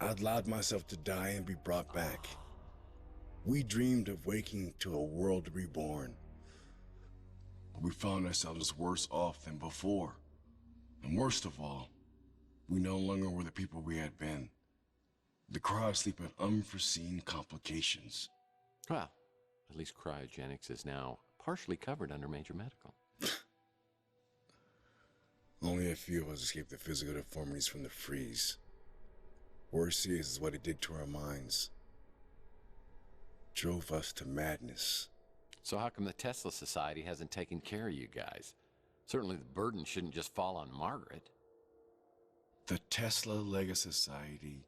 I'd allowed myself to die and be brought back. We dreamed of waking to a world reborn. We found ourselves worse off than before. And worst of all, we no longer were the people we had been. The cryosleep had unforeseen complications. Well, at least cryogenics is now partially covered under major medical. Only a few of us escaped the physical deformities from the freeze. Worse is what it did to our minds. Drove us to madness. So how come the Tesla Society hasn't taken care of you guys? Certainly the burden shouldn't just fall on Margaret. The Tesla Legacy Society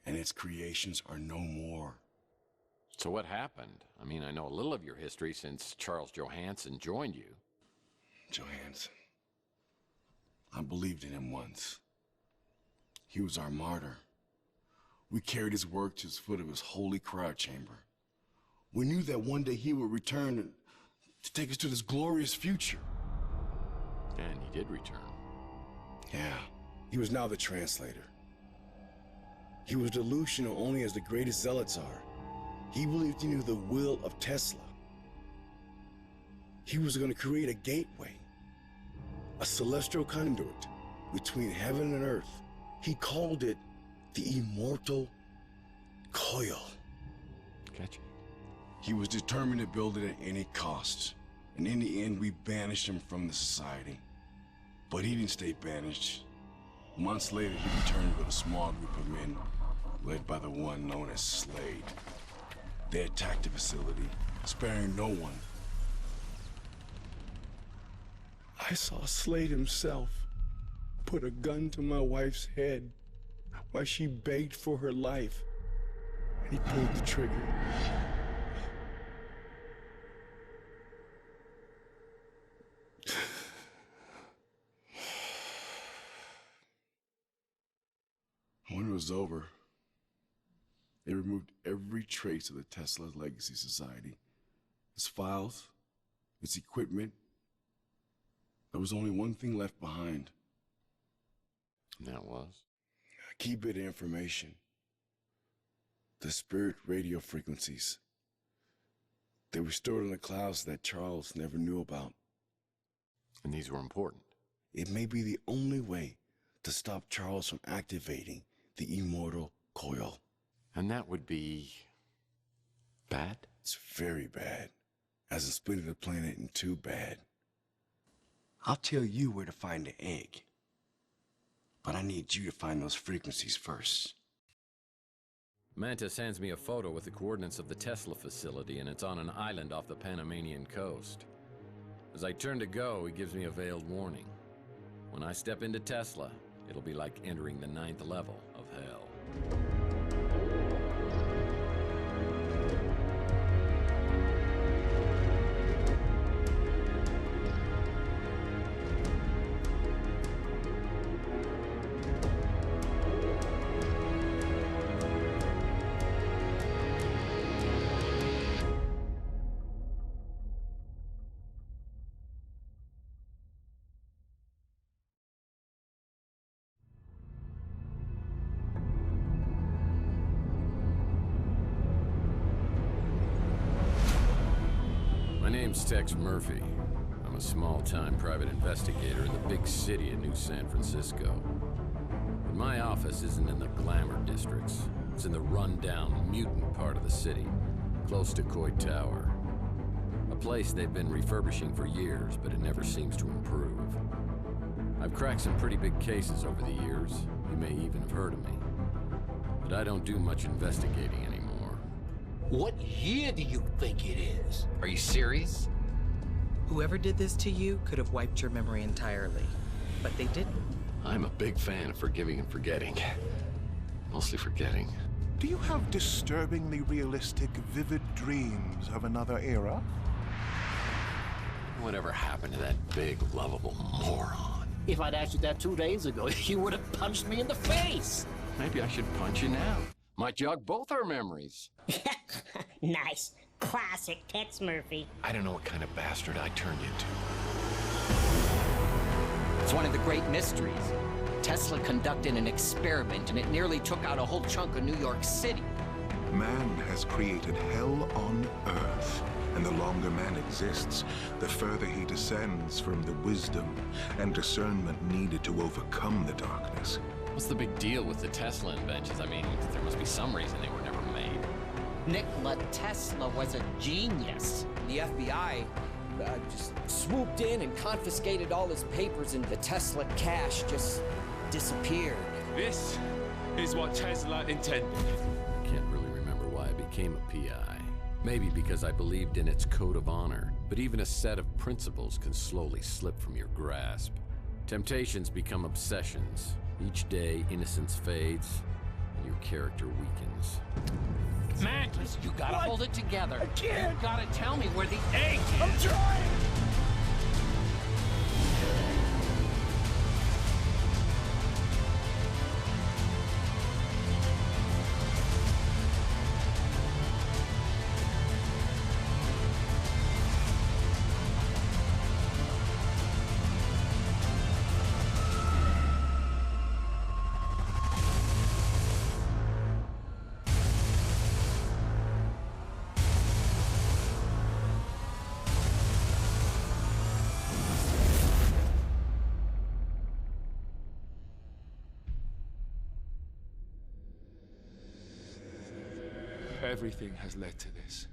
and its creations are no more. So what happened? I mean, I know a little of your history since Charles Johansson joined you. Johansson. I believed in him once. He was our martyr. We carried his work to the foot of his holy cryo chamber. We knew that one day he would return to take us to this glorious future. And he did return. Yeah, he was now the translator. He was delusional only as the greatest zealots are. He believed he knew the will of Tesla. He was going to create a gateway, a celestial conduit between heaven and earth. He called it the immortal coil. Gotcha. He was determined to build it at any cost. And in the end, we banished him from the society. But he didn't stay banished. Months later, he returned with a small group of men, led by the one known as Slade. They attacked the facility, sparing no one. I saw Slade himself put a gun to my wife's head while she begged for her life. And he pulled the trigger. When it was over, they removed every trace of the Tesla Legacy Society. Its files, its equipment. There was only one thing left behind. And that was? A key bit of information. The spirit radio frequencies. They were stored in the clouds that Charles never knew about. And these were important. It may be the only way to stop Charles from activating the immortal coil. And that would be bad? It's very bad. As in splitting the planet in two bad. I'll tell you where to find the egg. But I need you to find those frequencies first. Manta sends me a photo with the coordinates of the Tesla facility, and it's on an island off the Panamanian coast. As I turn to go, he gives me a veiled warning. When I step into Tesla, it'll be like entering the 9th level of hell. My name's Tex Murphy. I'm a small-time private investigator in the big city of New San Francisco. But my office isn't in the glamour districts. It's in the run-down, mutant part of the city, close to Coit Tower. A place they've been refurbishing for years, but it never seems to improve. I've cracked some pretty big cases over the years. You may even have heard of me. But I don't do much investigating anymore. What year do you think it is? Are you serious? Whoever did this to you could have wiped your memory entirely, but they didn't. I'm a big fan of forgiving and forgetting. Mostly forgetting. Do you have disturbingly realistic, vivid dreams of another era? Whatever happened to that big, lovable moron? If I'd asked you that 2 days ago, you would have punched me in the face. Maybe I should punch you now. Might jog both our memories. Nice. Classic Tex Murphy. I don't know what kind of bastard I turned into. It's one of the great mysteries. Tesla conducted an experiment and it nearly took out a whole chunk of New York City. Man has created hell on Earth. And the longer man exists, the further he descends from the wisdom and discernment needed to overcome the darkness. What's the big deal with the Tesla inventions? I mean, there must be some reason they were never made. Nikola Tesla was a genius. The FBI just swooped in and confiscated all his papers, and the Tesla cash just disappeared. This is what Tesla intended. I can't really remember why I became a PI. Maybe because I believed in its code of honor. But even a set of principles can slowly slip from your grasp. Temptations become obsessions. Each day, innocence fades, and your character weakens. Magnus, you gotta hold it together. I can't. You gotta tell me where the egg is. I'm trying. Everything has led to this.